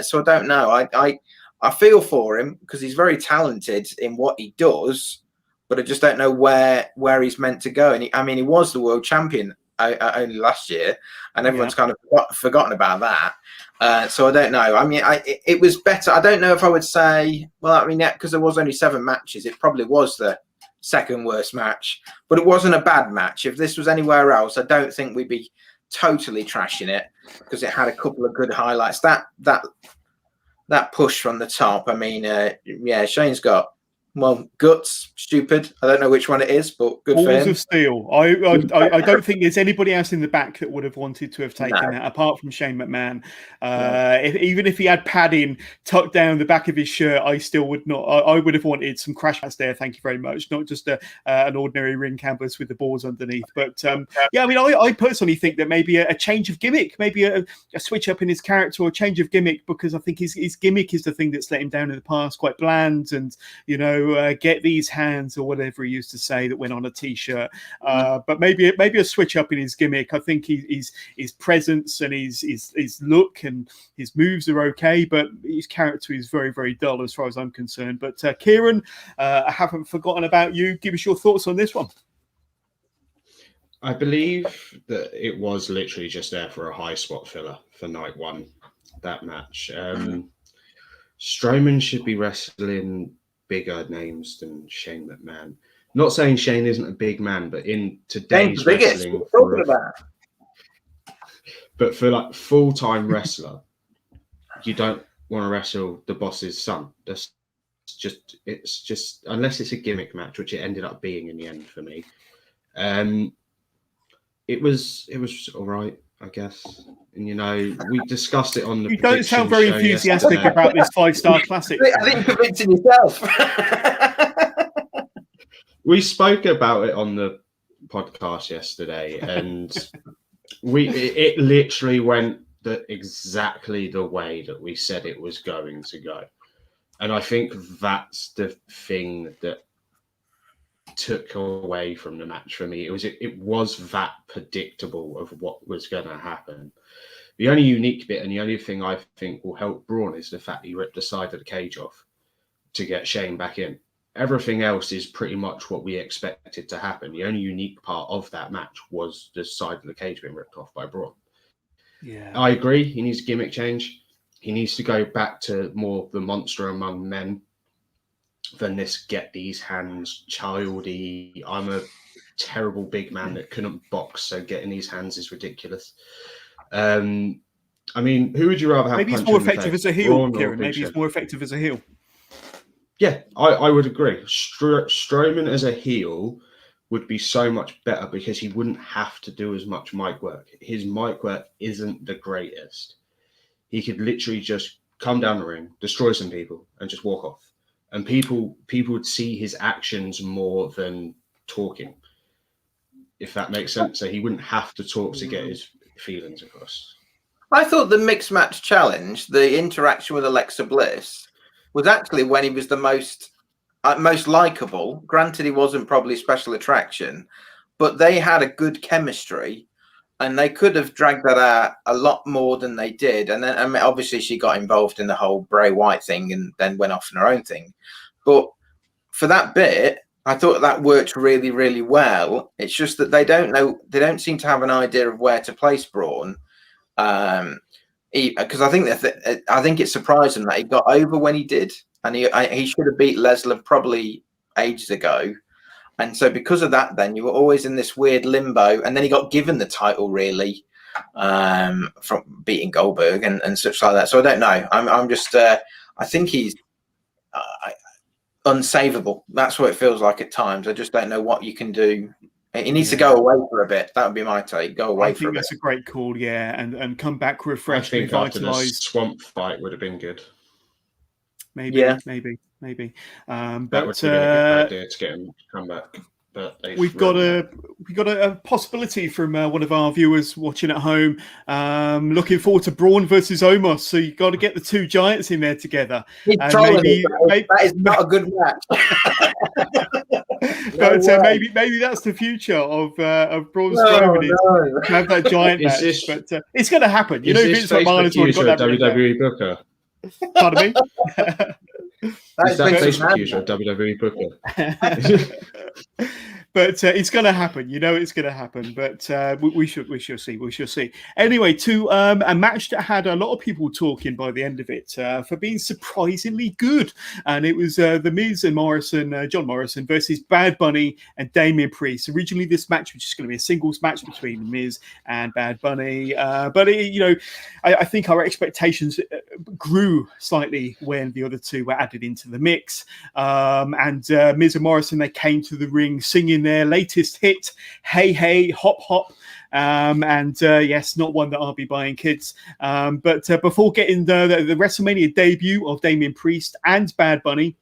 So I don't know. I feel for him because he's very talented in what he does, but I just don't know where he's meant to go. And he was the world champion only last year, and everyone's kind of forgotten about that. So I don't know. I mean, it was better. I don't know if I would say, because there was only 7 matches, it probably was the second worst match, but it wasn't a bad match. If this was anywhere else, I don't think we'd be totally trashing it because it had a couple of good highlights. That push from the top. I mean, Shane's got guts, stupid. I don't know which one it is, but good for him. Balls of steel. I don't think there's anybody else in the back that would have wanted to have taken that, apart from Shane McMahon. Even if he had padding tucked down the back of his shirt, I still would not. I would have wanted some crash mats there. Thank you very much. Not just an ordinary ring canvas with the balls underneath. But I personally think that maybe a change of gimmick, maybe a switch up in his character or a change of gimmick, because I think his gimmick is the thing that's let him down in the past. Quite bland, and get these hands, or whatever he used to say that went on a t-shirt. But maybe a switch up in his gimmick. I think his presence and his look and his moves are okay, but his character is very, very dull as far as I'm concerned. But Kieran, I haven't forgotten about you. Give us your thoughts on this one. I believe that it was literally just there for a high spot filler for night one, that match. Strowman should be wrestling bigger names than Shane McMahon. Not saying Shane isn't a big man, but in today's wrestling, but for like full-time wrestler, you don't want to wrestle the boss's son. It's just unless it's a gimmick match, which it ended up being in the end for me. It was all right, I guess. And we discussed it on the. You don't sound very enthusiastic yesterday about this 5-star classic. I think you're convincing yourself. We spoke about it on the podcast yesterday, and it literally went exactly the way that we said it was going to go. And I think that's the thing that took away from the match for me. It was that predictable of what was going to happen. The only unique bit and the only thing I think will help Braun is the fact he ripped the side of the cage off to get Shane back in. Everything else is pretty much what we expected to happen. The only unique part of that match was the side of the cage being ripped off by Braun. Yeah, I agree. He needs a gimmick change. He needs to go back to more the monster among men than this get these hands childy. I'm a terrible big man that couldn't box, so getting these hands is ridiculous. I mean, who would you rather have? Maybe he's more effective as a heel, Kieran. Maybe he's more effective as a heel. Yeah, I would agree. Strowman as a heel would be so much better because he wouldn't have to do as much mic work. His mic work isn't the greatest. He could literally just come down the ring, destroy some people, and just walk off. And people would see his actions more than talking, if that makes sense. So he wouldn't have to talk to get his feelings across. I thought the mixed match challenge, the interaction with Alexa Bliss, was actually when he was the most likable. Granted, he wasn't probably special attraction, but they had a good chemistry, and they could have dragged that out a lot more than they did. And then, obviously, she got involved in the whole Bray Wyatt thing and then went off on her own thing. But for that bit, I thought that worked really, really well. It's just that they don't seem to have an idea of where to place Braun. Because I think it surprised him that he got over when he did, and he should have beat Lesnar probably ages ago. And so because of that, then you were always in this weird limbo, and then he got given the title really from beating Goldberg and such like that. So I don't know. I'm just I think he's unsavable. That's what it feels like at times. I just don't know what you can do. He needs to go away for a bit. That would be my take. Go away for a bit. I think that's a great call, yeah, and come back refreshed, I think revitalized. After the swamp fight would have been good. Maybe. That but would have been a good idea to get him to come back. But we've got a possibility from one of our viewers watching at home. Looking forward to Braun versus Omos. So you've got to get the two giants in there together. Maybe that is not a good match. But maybe that's the future of Braun Strowman. Have that giant match. But it's going to happen. You know, Vince McMahon has already got that WWE booker. Pardon me. Is that Facebook user of WWE booker? But it's going to happen. You know, it's going to happen. But we shall see. We shall see. Anyway, to a match that had a lot of people talking by the end of it for being surprisingly good, and it was The Miz and John Morrison versus Bad Bunny and Damian Priest. Originally, this match was just going to be a singles match between The Miz and Bad Bunny, but I think our expectations grew slightly when the other two were added into the mix. And Miz and Morrison, they came to the ring singing their latest hit, Hey Hey Hop Hop, and yes, not one that I'll be buying, kids. But before getting the WrestleMania debut of Damian Priest and Bad Bunny,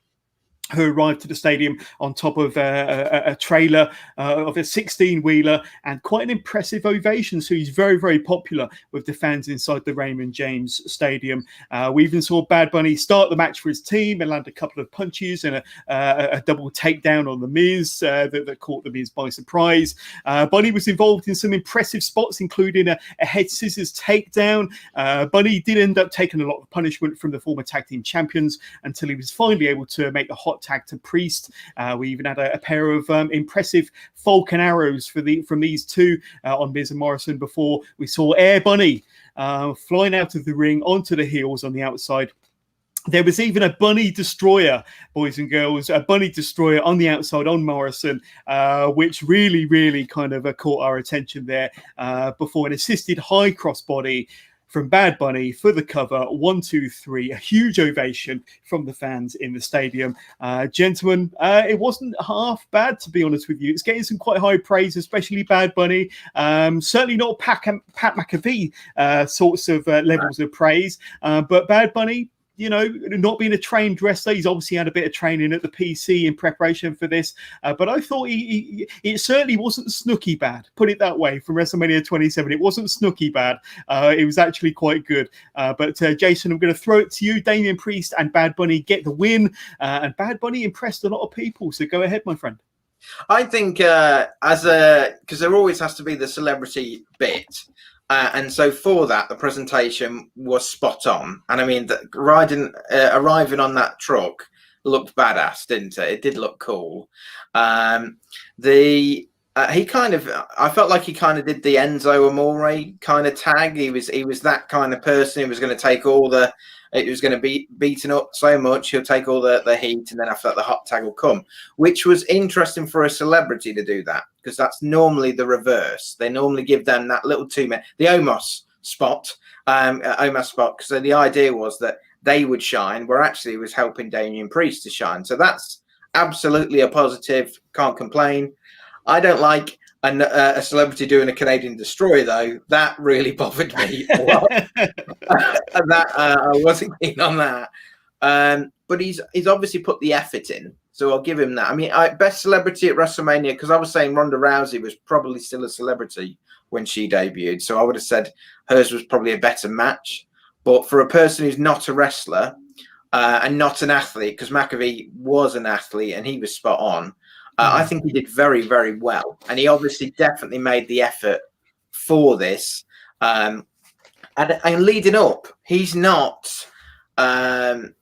who arrived to the stadium on top of a trailer of a 16-wheeler and quite an impressive ovation. So he's very, very popular with the fans inside the Raymond James Stadium. We even saw Bad Bunny start the match for his team and land a couple of punches and a double takedown on The Miz that caught The Miz by surprise. Bunny was involved in some impressive spots, including a head scissors takedown. Bunny did end up taking a lot of punishment from the former tag team champions until he was finally able to make the hot tag to Priest. We even had a pair of impressive Falcon arrows from these two on Miz and Morrison before we saw Air Bunny flying out of the ring onto the heels on the outside. There was even a Bunny Destroyer, boys and girls, a Bunny Destroyer on the outside on Morrison, which really, really kind of caught our attention there before an assisted high crossbody from Bad Bunny for the cover. 1, 2, 3, a huge ovation from the fans in the stadium. Gentlemen, it wasn't half bad, to be honest with you. It's getting some quite high praise, especially Bad Bunny. Certainly not Pat McAfee sorts of levels of praise, but Bad Bunny, you know, not being a trained wrestler, he's obviously had a bit of training at the PC in preparation for this. But I thought it certainly wasn't snooky bad, put it that way, from WrestleMania 27. It wasn't snooky bad. It was actually quite good. But Jason, I'm going to throw it to you. Damian Priest and Bad Bunny get the win. And Bad Bunny impressed a lot of people. So go ahead, my friend. I think because there always has to be the celebrity bit. And so for that, the presentation was spot on. And I mean, arriving on that truck looked badass, didn't it? It did look cool. I felt like he kind of did the Enzo Amore kind of tag. He was that kind of person who was going to take it was going to be beaten up so much, he'll take all the heat, and then after that, the hot tag will come, which was interesting for a celebrity to do that, because that's normally the reverse. They normally give them that little 2-minute, the Omos spot, because the idea was that they would shine, where actually it was helping Damian Priest to shine. So that's absolutely a positive. Can't complain. I don't like a celebrity doing a Canadian Destroyer, though. That really bothered me a lot. I wasn't keen on that. But he's obviously put the effort in, so I'll give him that. I mean, best celebrity at WrestleMania, because I was saying Ronda Rousey was probably still a celebrity when she debuted, so I would have said hers was probably a better match. But for a person who's not a wrestler and not an athlete, because McAfee was an athlete and he was spot on, I think he did very, very well. And he obviously definitely made the effort for this. And leading up, he's not been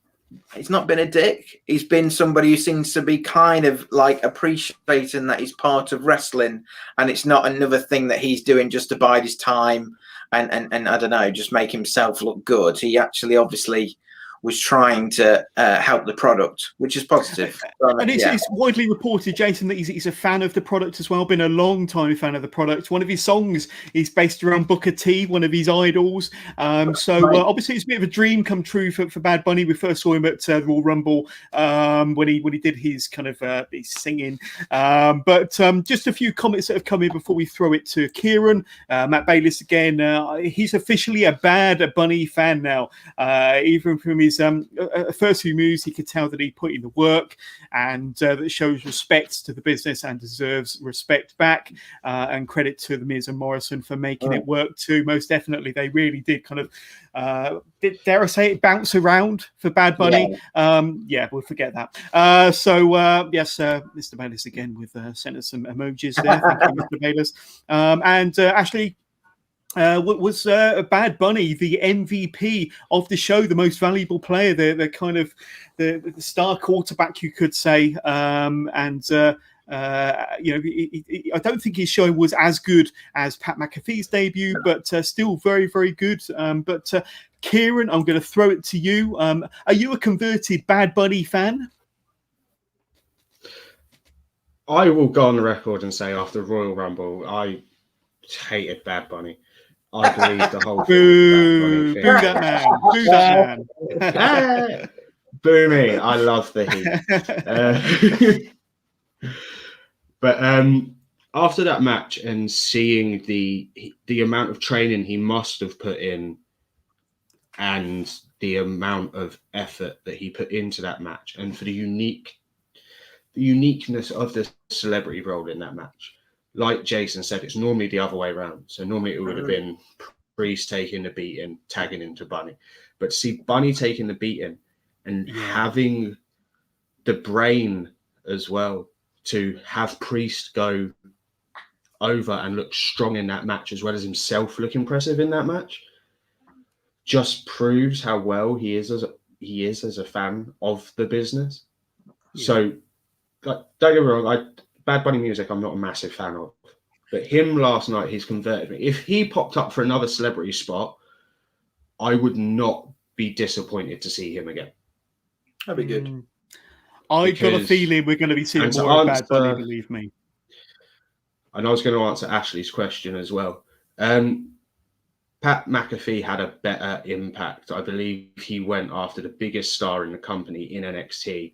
a dick. He's been somebody who seems to be kind of like appreciating that he's part of wrestling, and it's not another thing that he's doing just to bide his time and I don't know, just make himself look good. He actually obviously was trying to help the product, which is positive. And it's widely reported, Jason, that he's a fan of the product as well, been a long time fan of the product. One of his songs is based around Booker T, one of his idols. Obviously it's a bit of a dream come true for Bad Bunny. We first saw him at the Royal Rumble when he did his kind of his singing. But just a few comments that have come in before we throw it to Kieran. Matt Bayliss again, he's officially a Bad Bunny fan now. Even from his first few moves, he could tell that he put in the work, and that shows respect to the business and deserves respect back. And credit to the Miz and Morrison for making it work too. Most definitely, they really did kind of, dare I say it, bounce around for Bad Bunny. We'll forget that. Yes, Mr. Bayliss again with sent us some emojis there. Thank you, Mr. Bayliss. And Ashley, was Bad Bunny the MVP of the show, the most valuable player, the kind of the star quarterback, you could say? I don't think his show was as good as Pat McAfee's debut, but still very, very good. Kieran, I'm going to throw it to you. Are you a converted Bad Bunny fan? I will go on the record and say after Royal Rumble, I hated Bad Bunny. I believe the whole thing. Boo that man. Boo that man. Boo me. I love the heat. But after that match and seeing the amount of training he must have put in and the amount of effort that he put into that match, and for the unique uniqueness of the celebrity role in that match. Like Jason said, it's normally the other way around. So normally it would have been Priest taking the beating, tagging into Bunny. But to see Bunny taking the beating and having the brain as well to have Priest go over and look strong in that match, as well as himself look impressive in that match, just proves how well he is as a fan of the business. So, like, don't get me wrong, Bad Bunny music I'm not a massive fan of, but him last night, he's converted me. If he popped up for another celebrity spot, I would not be disappointed to see him again. That'd be good. I got a feeling we're going to be seeing more of Bad Bunny, believe me. And I was going to answer Ashley's question as well. Pat McAfee had a better impact. I believe he went after the biggest star in the company in NXT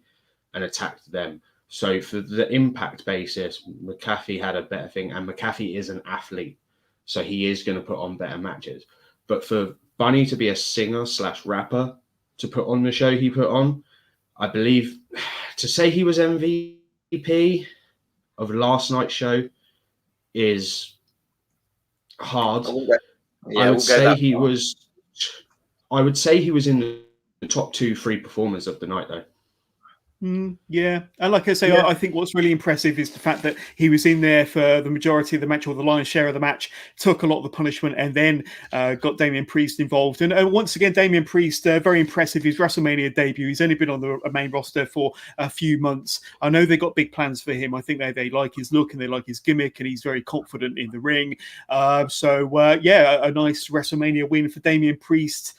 and attacked them. So for the impact basis, McAfee had a better thing, and McAfee is an athlete, so he is going to put on better matches. But for Bunny to be a singer/rapper to put on the show he put on, I believe to say he was MVP of last night's show is hard. I would say he was in the top 2-3 performers of the night, though. Yeah, and like I say, I think what's really impressive is the fact that he was in there for the majority of the match, or the lion's share of the match, took a lot of the punishment, and then got Damian Priest involved. And once again, Damian Priest, very impressive. His WrestleMania debut. He's only been on the main roster for a few months. I know they got big plans for him. I think they like his look and they like his gimmick, and he's very confident in the ring. A nice WrestleMania win for Damian Priest.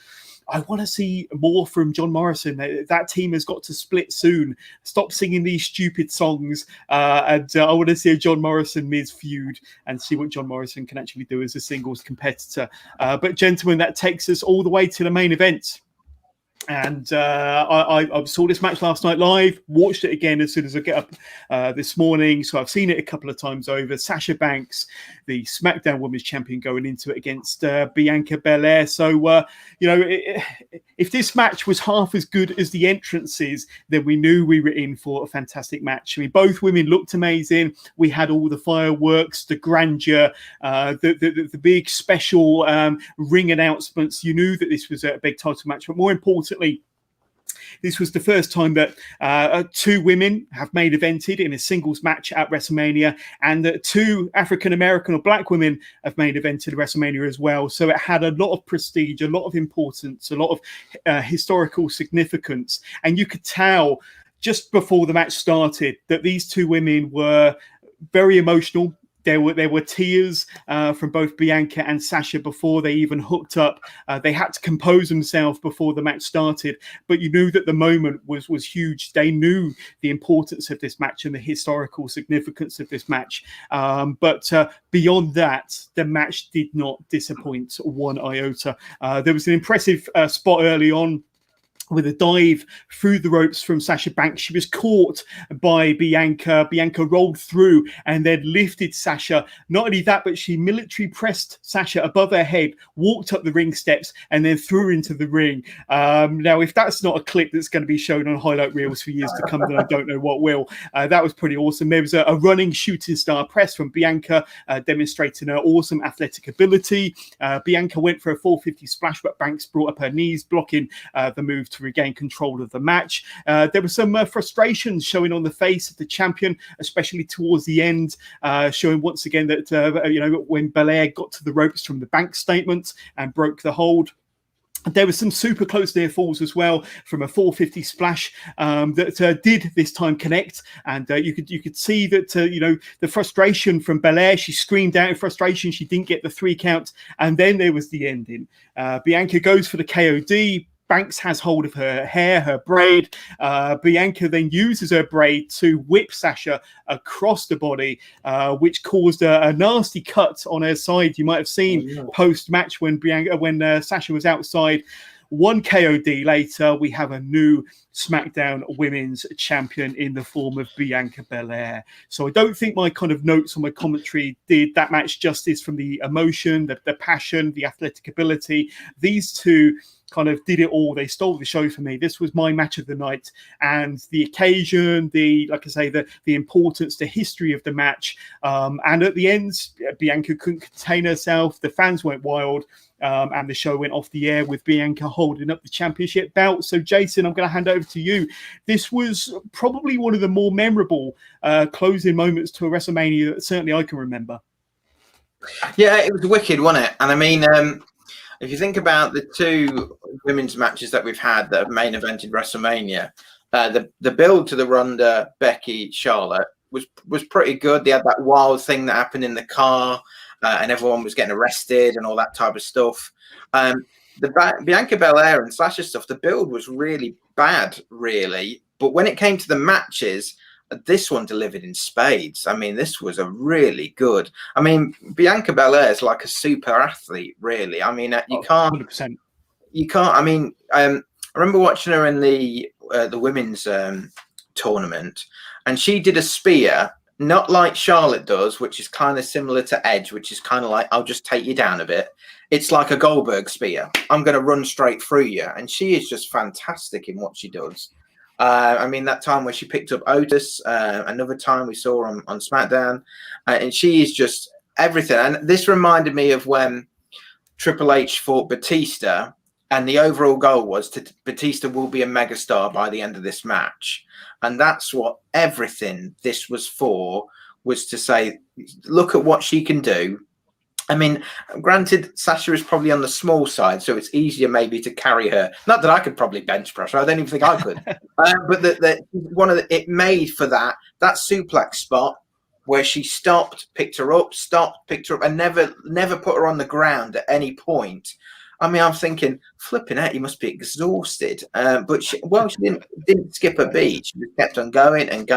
I want to see more from John Morrison. That team has got to split soon. Stop singing these stupid songs. And I want to see a John Morrison-Miz feud and see what John Morrison can actually do as a singles competitor. But gentlemen, that takes us all the way to the main event. And I saw this match last night live, watched it again as soon as I get up this morning. So I've seen it a couple of times over. Sasha Banks, the Smackdown Women's Champion, going into it against Bianca Belair. So, if this match was half as good as the entrances, then we knew we were in for a fantastic match. I mean, both women looked amazing. We had all the fireworks, the grandeur, the big special ring announcements. You knew that this was a big title match, but more importantly, this was the first time that two women have main evented in a singles match at WrestleMania, and that two African-American or black women have main evented at WrestleMania as well. So it had a lot of prestige, a lot of importance, a lot of historical significance. And you could tell just before the match started that these two women were very emotional. There were tears from both Bianca and Sasha before they even hooked up. They had to compose themselves before the match started, but you knew that the moment was huge. They knew the importance of this match and the historical significance of this match. But beyond that, the match did not disappoint one iota. There was an impressive spot early on with a dive through the ropes from Sasha Banks. She was caught by Bianca. Bianca rolled through and then lifted Sasha. Not only that, but she military pressed Sasha above her head, walked up the ring steps, and then threw her into the ring. Now, if that's not a clip that's going to be shown on highlight reels for years to come, then I don't know what will. That was pretty awesome. There was a running shooting star press from Bianca, demonstrating her awesome athletic ability. Bianca went for a 450 splash, but Banks brought up her knees, blocking the move to regain control of the match. There was some frustration showing on the face of the champion, especially towards the end, showing once again that when Belair got to the ropes from the Banks statement and broke the hold. There was some super close near falls as well from a 450 splash that did this time connect, and you could see that the frustration from Belair. She screamed out in frustration. She didn't get the 3 count, and then there was the ending. Bianca goes for the KOD. Banks has hold of her hair, her braid. Bianca then uses her braid to whip Sasha across the body, which caused a nasty cut on her side. You might have seen post-match when Sasha was outside. 1 KOD later, we have a new SmackDown Women's Champion in the form of Bianca Belair. So I don't think my kind of notes on my commentary did that match justice from the emotion, the passion, the athletic ability. These two kind of did it all. They stole the show for me. This was my match of the night, and the occasion, like I say, the importance, the history of the match, and at the end, Bianca couldn't contain herself. The fans went wild. And the show went off the air with Bianca holding up the championship belt. So, Jason, I'm going to hand over to you. This was probably one of the more memorable closing moments to a WrestleMania that certainly I can remember. Yeah, it was wicked, wasn't it? And I mean, if you think about the two women's matches that we've had that have main evented WrestleMania, the build to the Ronda, Becky, Charlotte was pretty good. They had that wild thing that happened in the car. And everyone was getting arrested and all that type of stuff. The Bianca Belair and Sasha stuff, the build was really bad, really. But when it came to the matches, this one delivered in spades. I mean, this was a really good. I mean, Bianca Belair is like a super athlete, really. I mean, you can't. 100%. You can't. I mean, I remember watching her in the women's tournament, and she did a spear. Not like Charlotte does, which is kind of similar to Edge, which is kind of like, I'll just take you down a bit. It's like a Goldberg spear. I'm going to run straight through you. And she is just fantastic in what she does. I mean, that time where she picked up Otis, another time we saw her on Smackdown, and she is just everything. And this reminded me of when Triple H fought Batista, and the overall goal was Batista will be a megastar by the end of this match. And that's what everything this was for, was to say, look at what she can do. I mean, granted, Sasha is probably on the small side, so it's easier maybe to carry her. Not that I could probably bench press her. I don't even think I could. But it made for that suplex spot where she stopped, picked her up, and never put her on the ground at any point. I mean, I'm thinking, flipping out, you must be exhausted. But she didn't skip a beat. She just kept on going and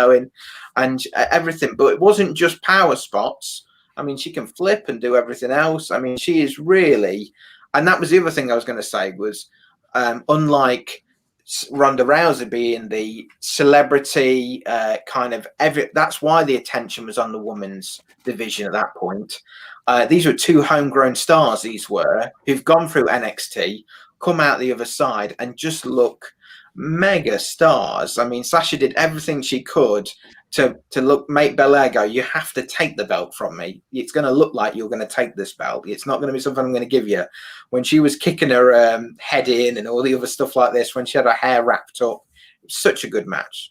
everything. But it wasn't just power spots. I mean, she can flip and do everything else. I mean, she is really, and that was the other thing I was going to say was, unlike Ronda Rousey being the celebrity that's why the attention was on the women's division at that point. These were two homegrown stars, who've gone through NXT, come out the other side, and just look mega stars. I mean, Sasha did everything she could to make Belair go, you have to take the belt from me. It's going to look like you're going to take this belt. It's not going to be something I'm going to give you. When she was kicking her head in and all the other stuff like this, when she had her hair wrapped up, such a good match.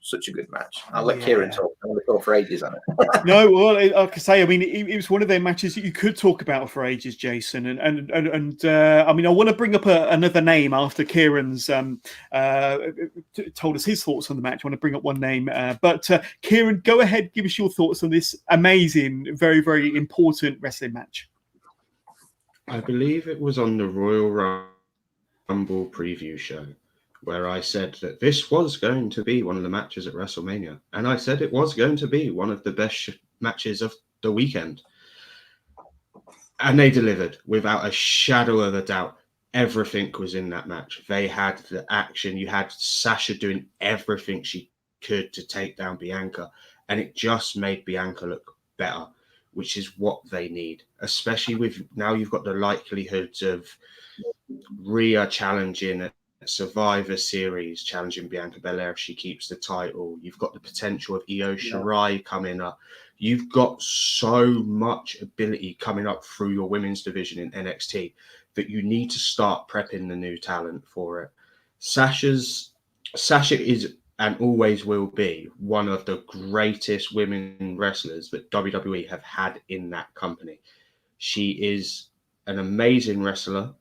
I'll let Kieran talk. I'm going to talk for ages on it. No, well, like I say, I mean, it was one of their matches that you could talk about for ages, Jason. And I mean, I want to bring up another name after Kieran's told us his thoughts on the match. I want to bring up one name. But Kieran, go ahead, give us your thoughts on this amazing, very, very important wrestling match. I believe it was on the Royal Rumble preview show where I said that this was going to be one of the matches at WrestleMania. And I said it was going to be one of the best matches of the weekend. And they delivered without a shadow of a doubt. Everything was in that match. They had the action. You had Sasha doing everything she could to take down Bianca. And it just made Bianca look better, which is what they need. Especially with now you've got the likelihoods of Rhea challenging at Survivor Series, challenging Bianca Belair if she keeps the title. You've got the potential of Io Shirai coming up. You've got so much ability coming up through your women's division in NXT that you need to start prepping the new talent for it. Sasha is and always will be one of the greatest women wrestlers that WWE have had in that company. She is an amazing wrestler,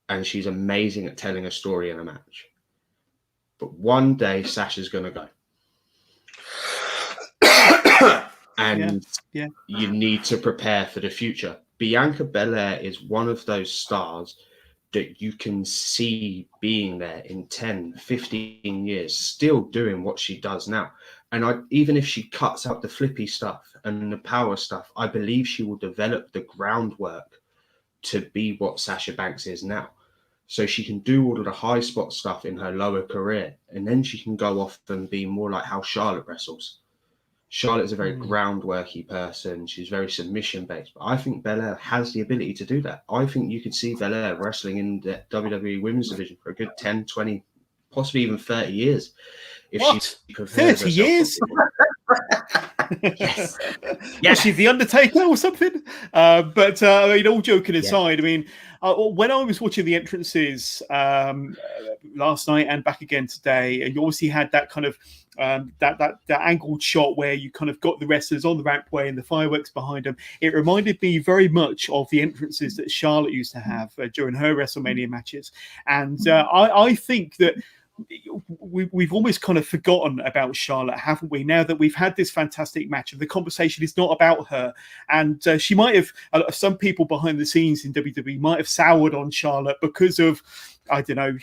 and she's amazing at telling a story in a match. But one day, Sasha's going to go. And you need to prepare for the future. Bianca Belair is one of those stars that you can see being there in 10, 15 years, still doing what she does now. And even if she cuts out the flippy stuff and the power stuff, I believe she will develop the groundwork to be what Sasha Banks is now. So she can do all of the high spot stuff in her lower career, and then she can go off and be more like how Charlotte wrestles. Charlotte's a very groundworky person. She's very submission based. But I think Belair has the ability to do that. I think you could see Belair wrestling in the WWE Women's Division for a good 10, 20, possibly even 30 years. If What? she prepares 30 years? Yes. Yeah, she's the Undertaker or something. But I mean, all joking aside, I mean, when I was watching the entrances last night and back again today, and you obviously had that kind of that angled shot where you kind of got the wrestlers on the rampway and the fireworks behind them. It reminded me very much of the entrances that Charlotte used to have during her WrestleMania matches, and I think that we've almost kind of forgotten about Charlotte, haven't we? Now that we've had this fantastic match, and the conversation is not about her, and she might have, some people behind the scenes in WWE might have soured on Charlotte because of, I don't know,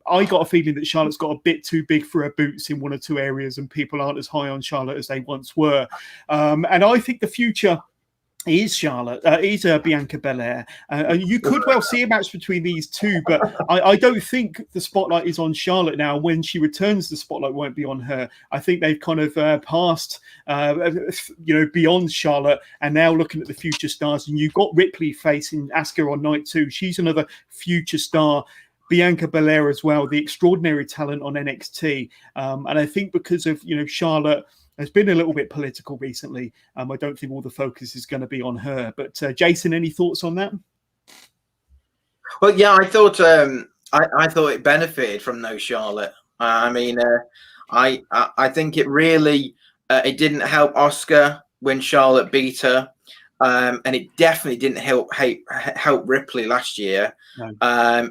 I got a feeling that Charlotte's got a bit too big for her boots in one or two areas, and people aren't as high on Charlotte as they once were. And I think the future is Charlotte, is Bianca Belair. You could well see a match between these two, but I don't think the spotlight is on Charlotte now. When she returns, the spotlight won't be on her. I think they've kind of passed, beyond Charlotte, and now looking at the future stars. And you've got Ripley facing Asuka on night 2. She's another future star. Bianca Belair as well, the extraordinary talent on NXT. And I think because of, Charlotte has been a little bit political recently, I don't think all the focus is going to be on her. But Jason, any thoughts on that? Well, yeah, I thought I thought it benefited from no Charlotte. I think it really it didn't help Asuka when Charlotte beat her. And it definitely didn't help Ripley last year. No.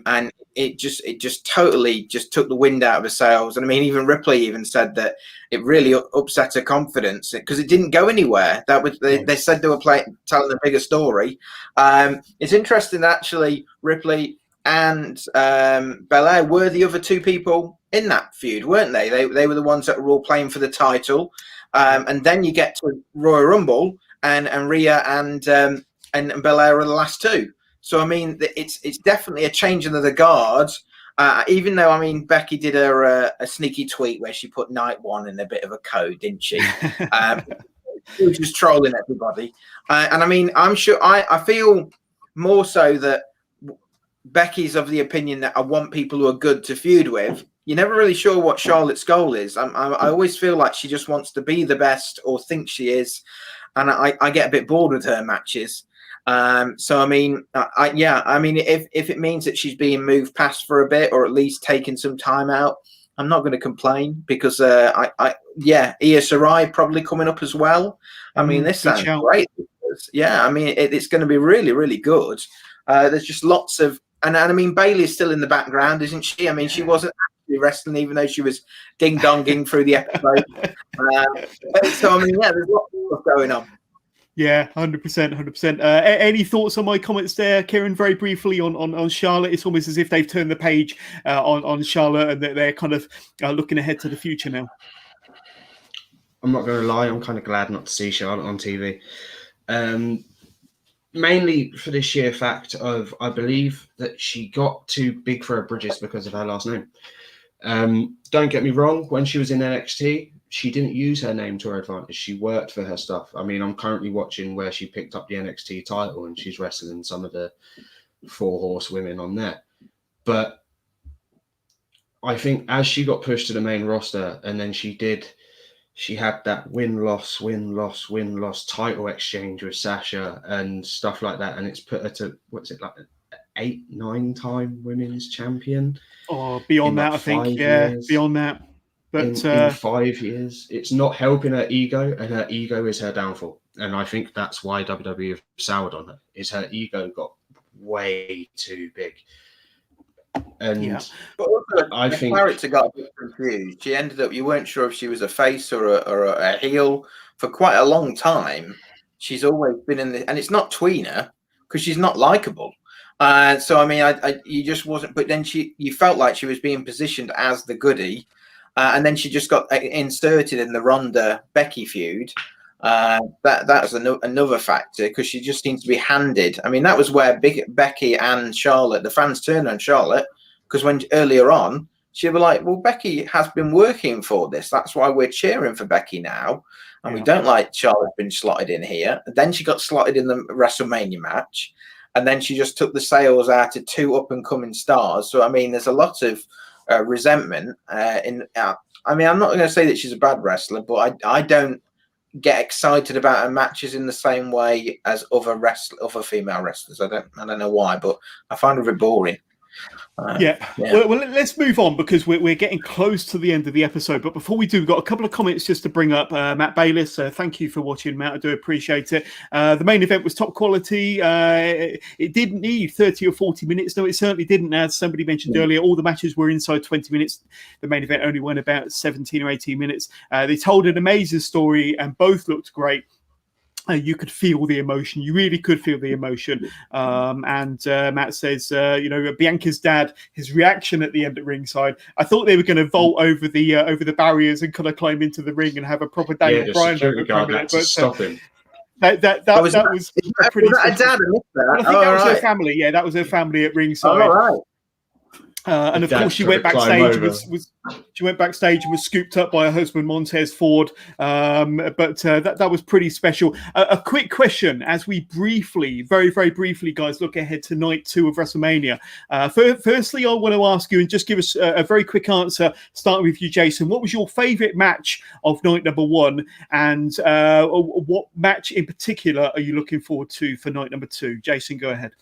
And it just totally just took the wind out of her sails. And I mean, even Ripley even said that it really upset her confidence because it didn't go anywhere. That was they said they were telling a bigger story. It's interesting actually. Ripley and Belair were the other two people in that feud, weren't they? They were the ones that were all playing for the title. And then you get to Royal Rumble. And Rhea and Belair are the last two. So I mean, it's definitely a changing of the guard. Even though I mean, Becky did a sneaky tweet where she put Night One in a bit of a code, didn't she? She was just trolling everybody. And I mean, I'm sure I feel more so that Becky's of the opinion that I want people who are good to feud with. You're never really sure what Charlotte's goal is. I always feel like she just wants to be the best or thinks she is. And I get a bit bored with her matches. So I mean, if it means that she's being moved past for a bit, or at least taking some time out, I'm not going to complain because Io Shirai probably coming up as well. I mean, this sounds great. Yeah, I mean, it's going to be really, really good. There's just lots of, and I mean, Bayley's still in the background, isn't she? I mean, she wasn't actually wrestling, even though she was ding-donging through the episode. So I mean, yeah, there's lots of stuff going on. Yeah, 100%. Any thoughts on my comments there, Kieran? Very briefly on Charlotte. It's almost as if they've turned the page on Charlotte, and they're kind of looking ahead to the future now. I'm not going to lie. I'm kind of glad not to see Charlotte on TV. Mainly for the sheer fact of, I believe that she got too big for her bridges because of her last name. Don't get me wrong. When she was in NXT, she didn't use her name to her advantage. She worked for her stuff. I mean, I'm currently watching where she picked up the NXT title and she's wrestling some of the 4 horsewomen on there. But I think as she got pushed to the main roster, and then she had that win-loss title exchange with Sasha and stuff like that. And it's put her to, 8-9 time women's champion. Oh, beyond that, I think. Yeah, beyond that. But in 5 years, it's not helping her ego, and her ego is her downfall. And I think that's why WWE have soured on her, is her ego got way too big. And but also, I think character got a bit confused. She ended up, you weren't sure if she was a face or a heel for quite a long time. She's always been in the, and it's not tweener because she's not likable. So I mean, you just wasn't. But then you felt like she was being positioned as the goodie. And then she just got inserted in the Ronda Becky feud. That was another factor because she just seems to be handed. I mean, that was where Becky and Charlotte, the fans turned on Charlotte because when earlier on, she'd be like, well, Becky has been working for this. That's why we're cheering for Becky now. and we don't like Charlotte being slotted in here. And then she got slotted in the WrestleMania match, and then she just took the sales out of 2 up-and-coming stars. So, I mean, there's a lot of resentment. I mean, I'm not going to say that she's a bad wrestler, but I don't get excited about her matches in the same way as other female wrestlers. I don't know why, but I find her a bit boring. Well, let's move on because we're getting close to the end of the episode. But before we do, we've got a couple of comments just to bring up. Matt Bayliss, thank you for watching, Matt. I do appreciate it. The main event was top quality. It didn't need 30 or 40 minutes. No, it certainly didn't. As somebody mentioned earlier, all the matches were inside 20 minutes. The main event only went about 17 or 18 minutes. They told an amazing story and both looked great. You could feel the emotion. You really could feel the emotion. And Matt says, Bianca's dad, his reaction at the end at ringside. I thought they were going to vault over the barriers and kind of climb into the ring and have a proper Daniel Bryan moment. But stop him. That was pretty. Was that dad? I think that was her family. Yeah, that was her family at ringside. All right. And of course, she went backstage and was scooped up by her husband Montez Ford. But that was pretty special. A quick question as we very, very briefly, guys, look ahead to night 2 of WrestleMania. Firstly, I want to ask you and just give us a very quick answer, starting with you, Jason. What was your favourite match of night number 1? And what match in particular are you looking forward to for night number 2? Jason, go ahead.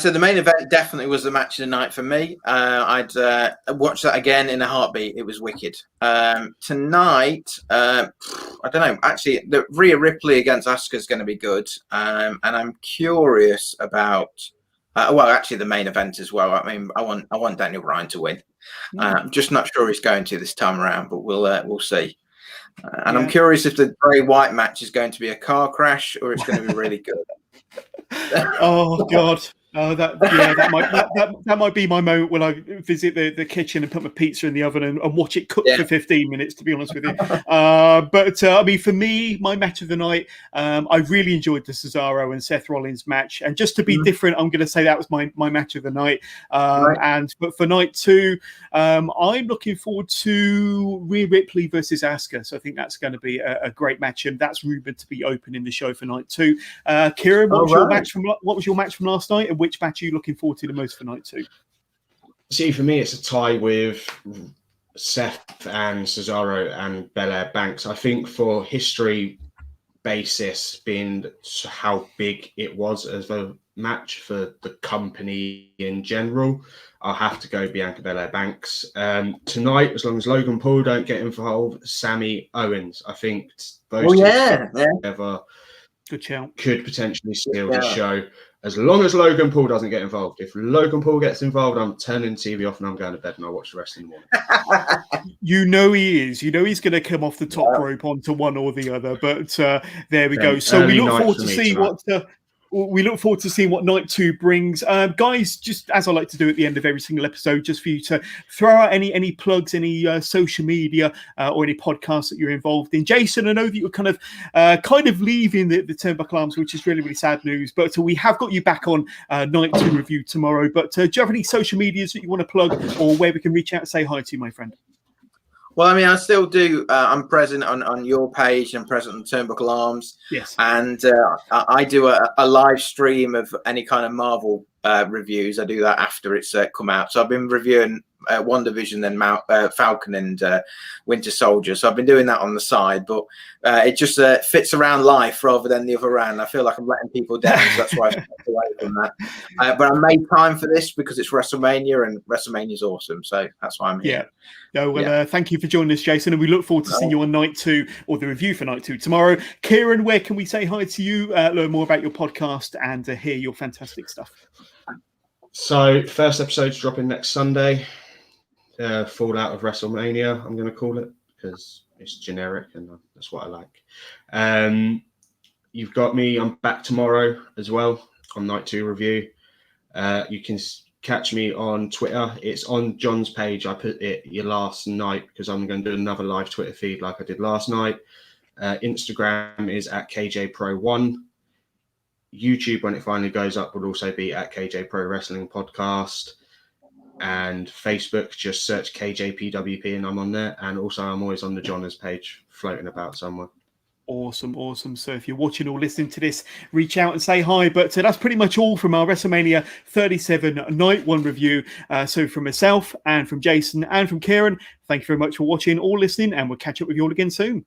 So the main event definitely was the match of the night for me. I'd watch that again in a heartbeat. It was wicked. Tonight, I don't know. Actually, the Rhea Ripley against Asuka is going to be good. And I'm curious about. Actually, the main event as well. I mean, I want Daniel Bryan to win. I'm just not sure he's going to this time around, but we'll see. And I'm curious if the Bray Wyatt match is going to be a car crash or it's going to be really good. Oh God! Oh, that might be my moment when I visit the kitchen and put my pizza in the oven and watch it cook for 15 minutes. To be honest with you, but I mean, for me, my match of the night, I really enjoyed the Cesaro and Seth Rollins match. And just to be different, I'm going to say that was my match of the night. But for night 2, I'm looking forward to Rhea Ripley versus Asuka. So I think that's going to be a great match, and that's rumored to be opening the show for night 2. Kieran, what was your match from last night? And which match are you looking forward to the most for night 2? See, for me, it's a tie with Seth and Cesaro and Belair Banks. I think for history basis, being how big it was as a match for the company in general, I'll have to go Bianca Belair Banks. Tonight, as long as Logan Paul don't get involved, Sammy Owens. I think those two together good shout. Could potentially steal the show. As long as Logan Paul doesn't get involved. If Logan Paul gets involved, I'm turning the TV off and I'm going to bed and I'll watch the rest in the morning. You know he is. You know he's going to come off the top rope onto one or the other. But there we go. So we look forward to see what night 2 brings. Guys, just as I like to do at the end of every single episode, just for you to throw out any plugs, any social media or any podcasts that you're involved in. Jason, I know that you're kind of leaving the Turnbuckle Arms, which is really, really sad news, but we have got you back on night 2 review tomorrow. But do you have any social medias that you want to plug or where we can reach out and say hi to you, my friend? Well, I mean, I still do. I'm present on your page and present on Turnbuckle Arms. Yes. And I do a live stream of any kind of Marvel reviews. I do that after it's come out. So I've been reviewing WandaVision, then Falcon and Winter Soldier. So I've been doing that on the side, but it just fits around life rather than the other round. I feel like I'm letting people down, so that's why I stepped away from that. But I made time for this because it's WrestleMania, and WrestleMania is awesome. So that's why I'm here. Thank you for joining us, Jason, and we look forward to seeing you on night 2 or the review for night 2 tomorrow. Kieran, where can we say hi to you, learn more about your podcast, and hear your fantastic stuff? So, first episode's dropping next Sunday. Fallout of WrestleMania, I'm going to call it, because it's generic and that's what I like. You've got me. I'm back tomorrow as well on night 2 review. You can catch me on Twitter. It's on John's page. I put it last night because I'm going to do another live Twitter feed like I did last night. Instagram is at KJPro1. YouTube, when it finally goes up, will also be at KJ Pro Wrestling Podcast. And Facebook, just search KJPWP and I'm on there. And also I'm always on the Johners page, floating about somewhere. Awesome. So if you're watching or listening to this, reach out and say hi. But that's pretty much all from our WrestleMania 37 Night One review. So from myself and from Jason and from Kieran, thank you very much for watching or listening, and we'll catch up with you all again soon.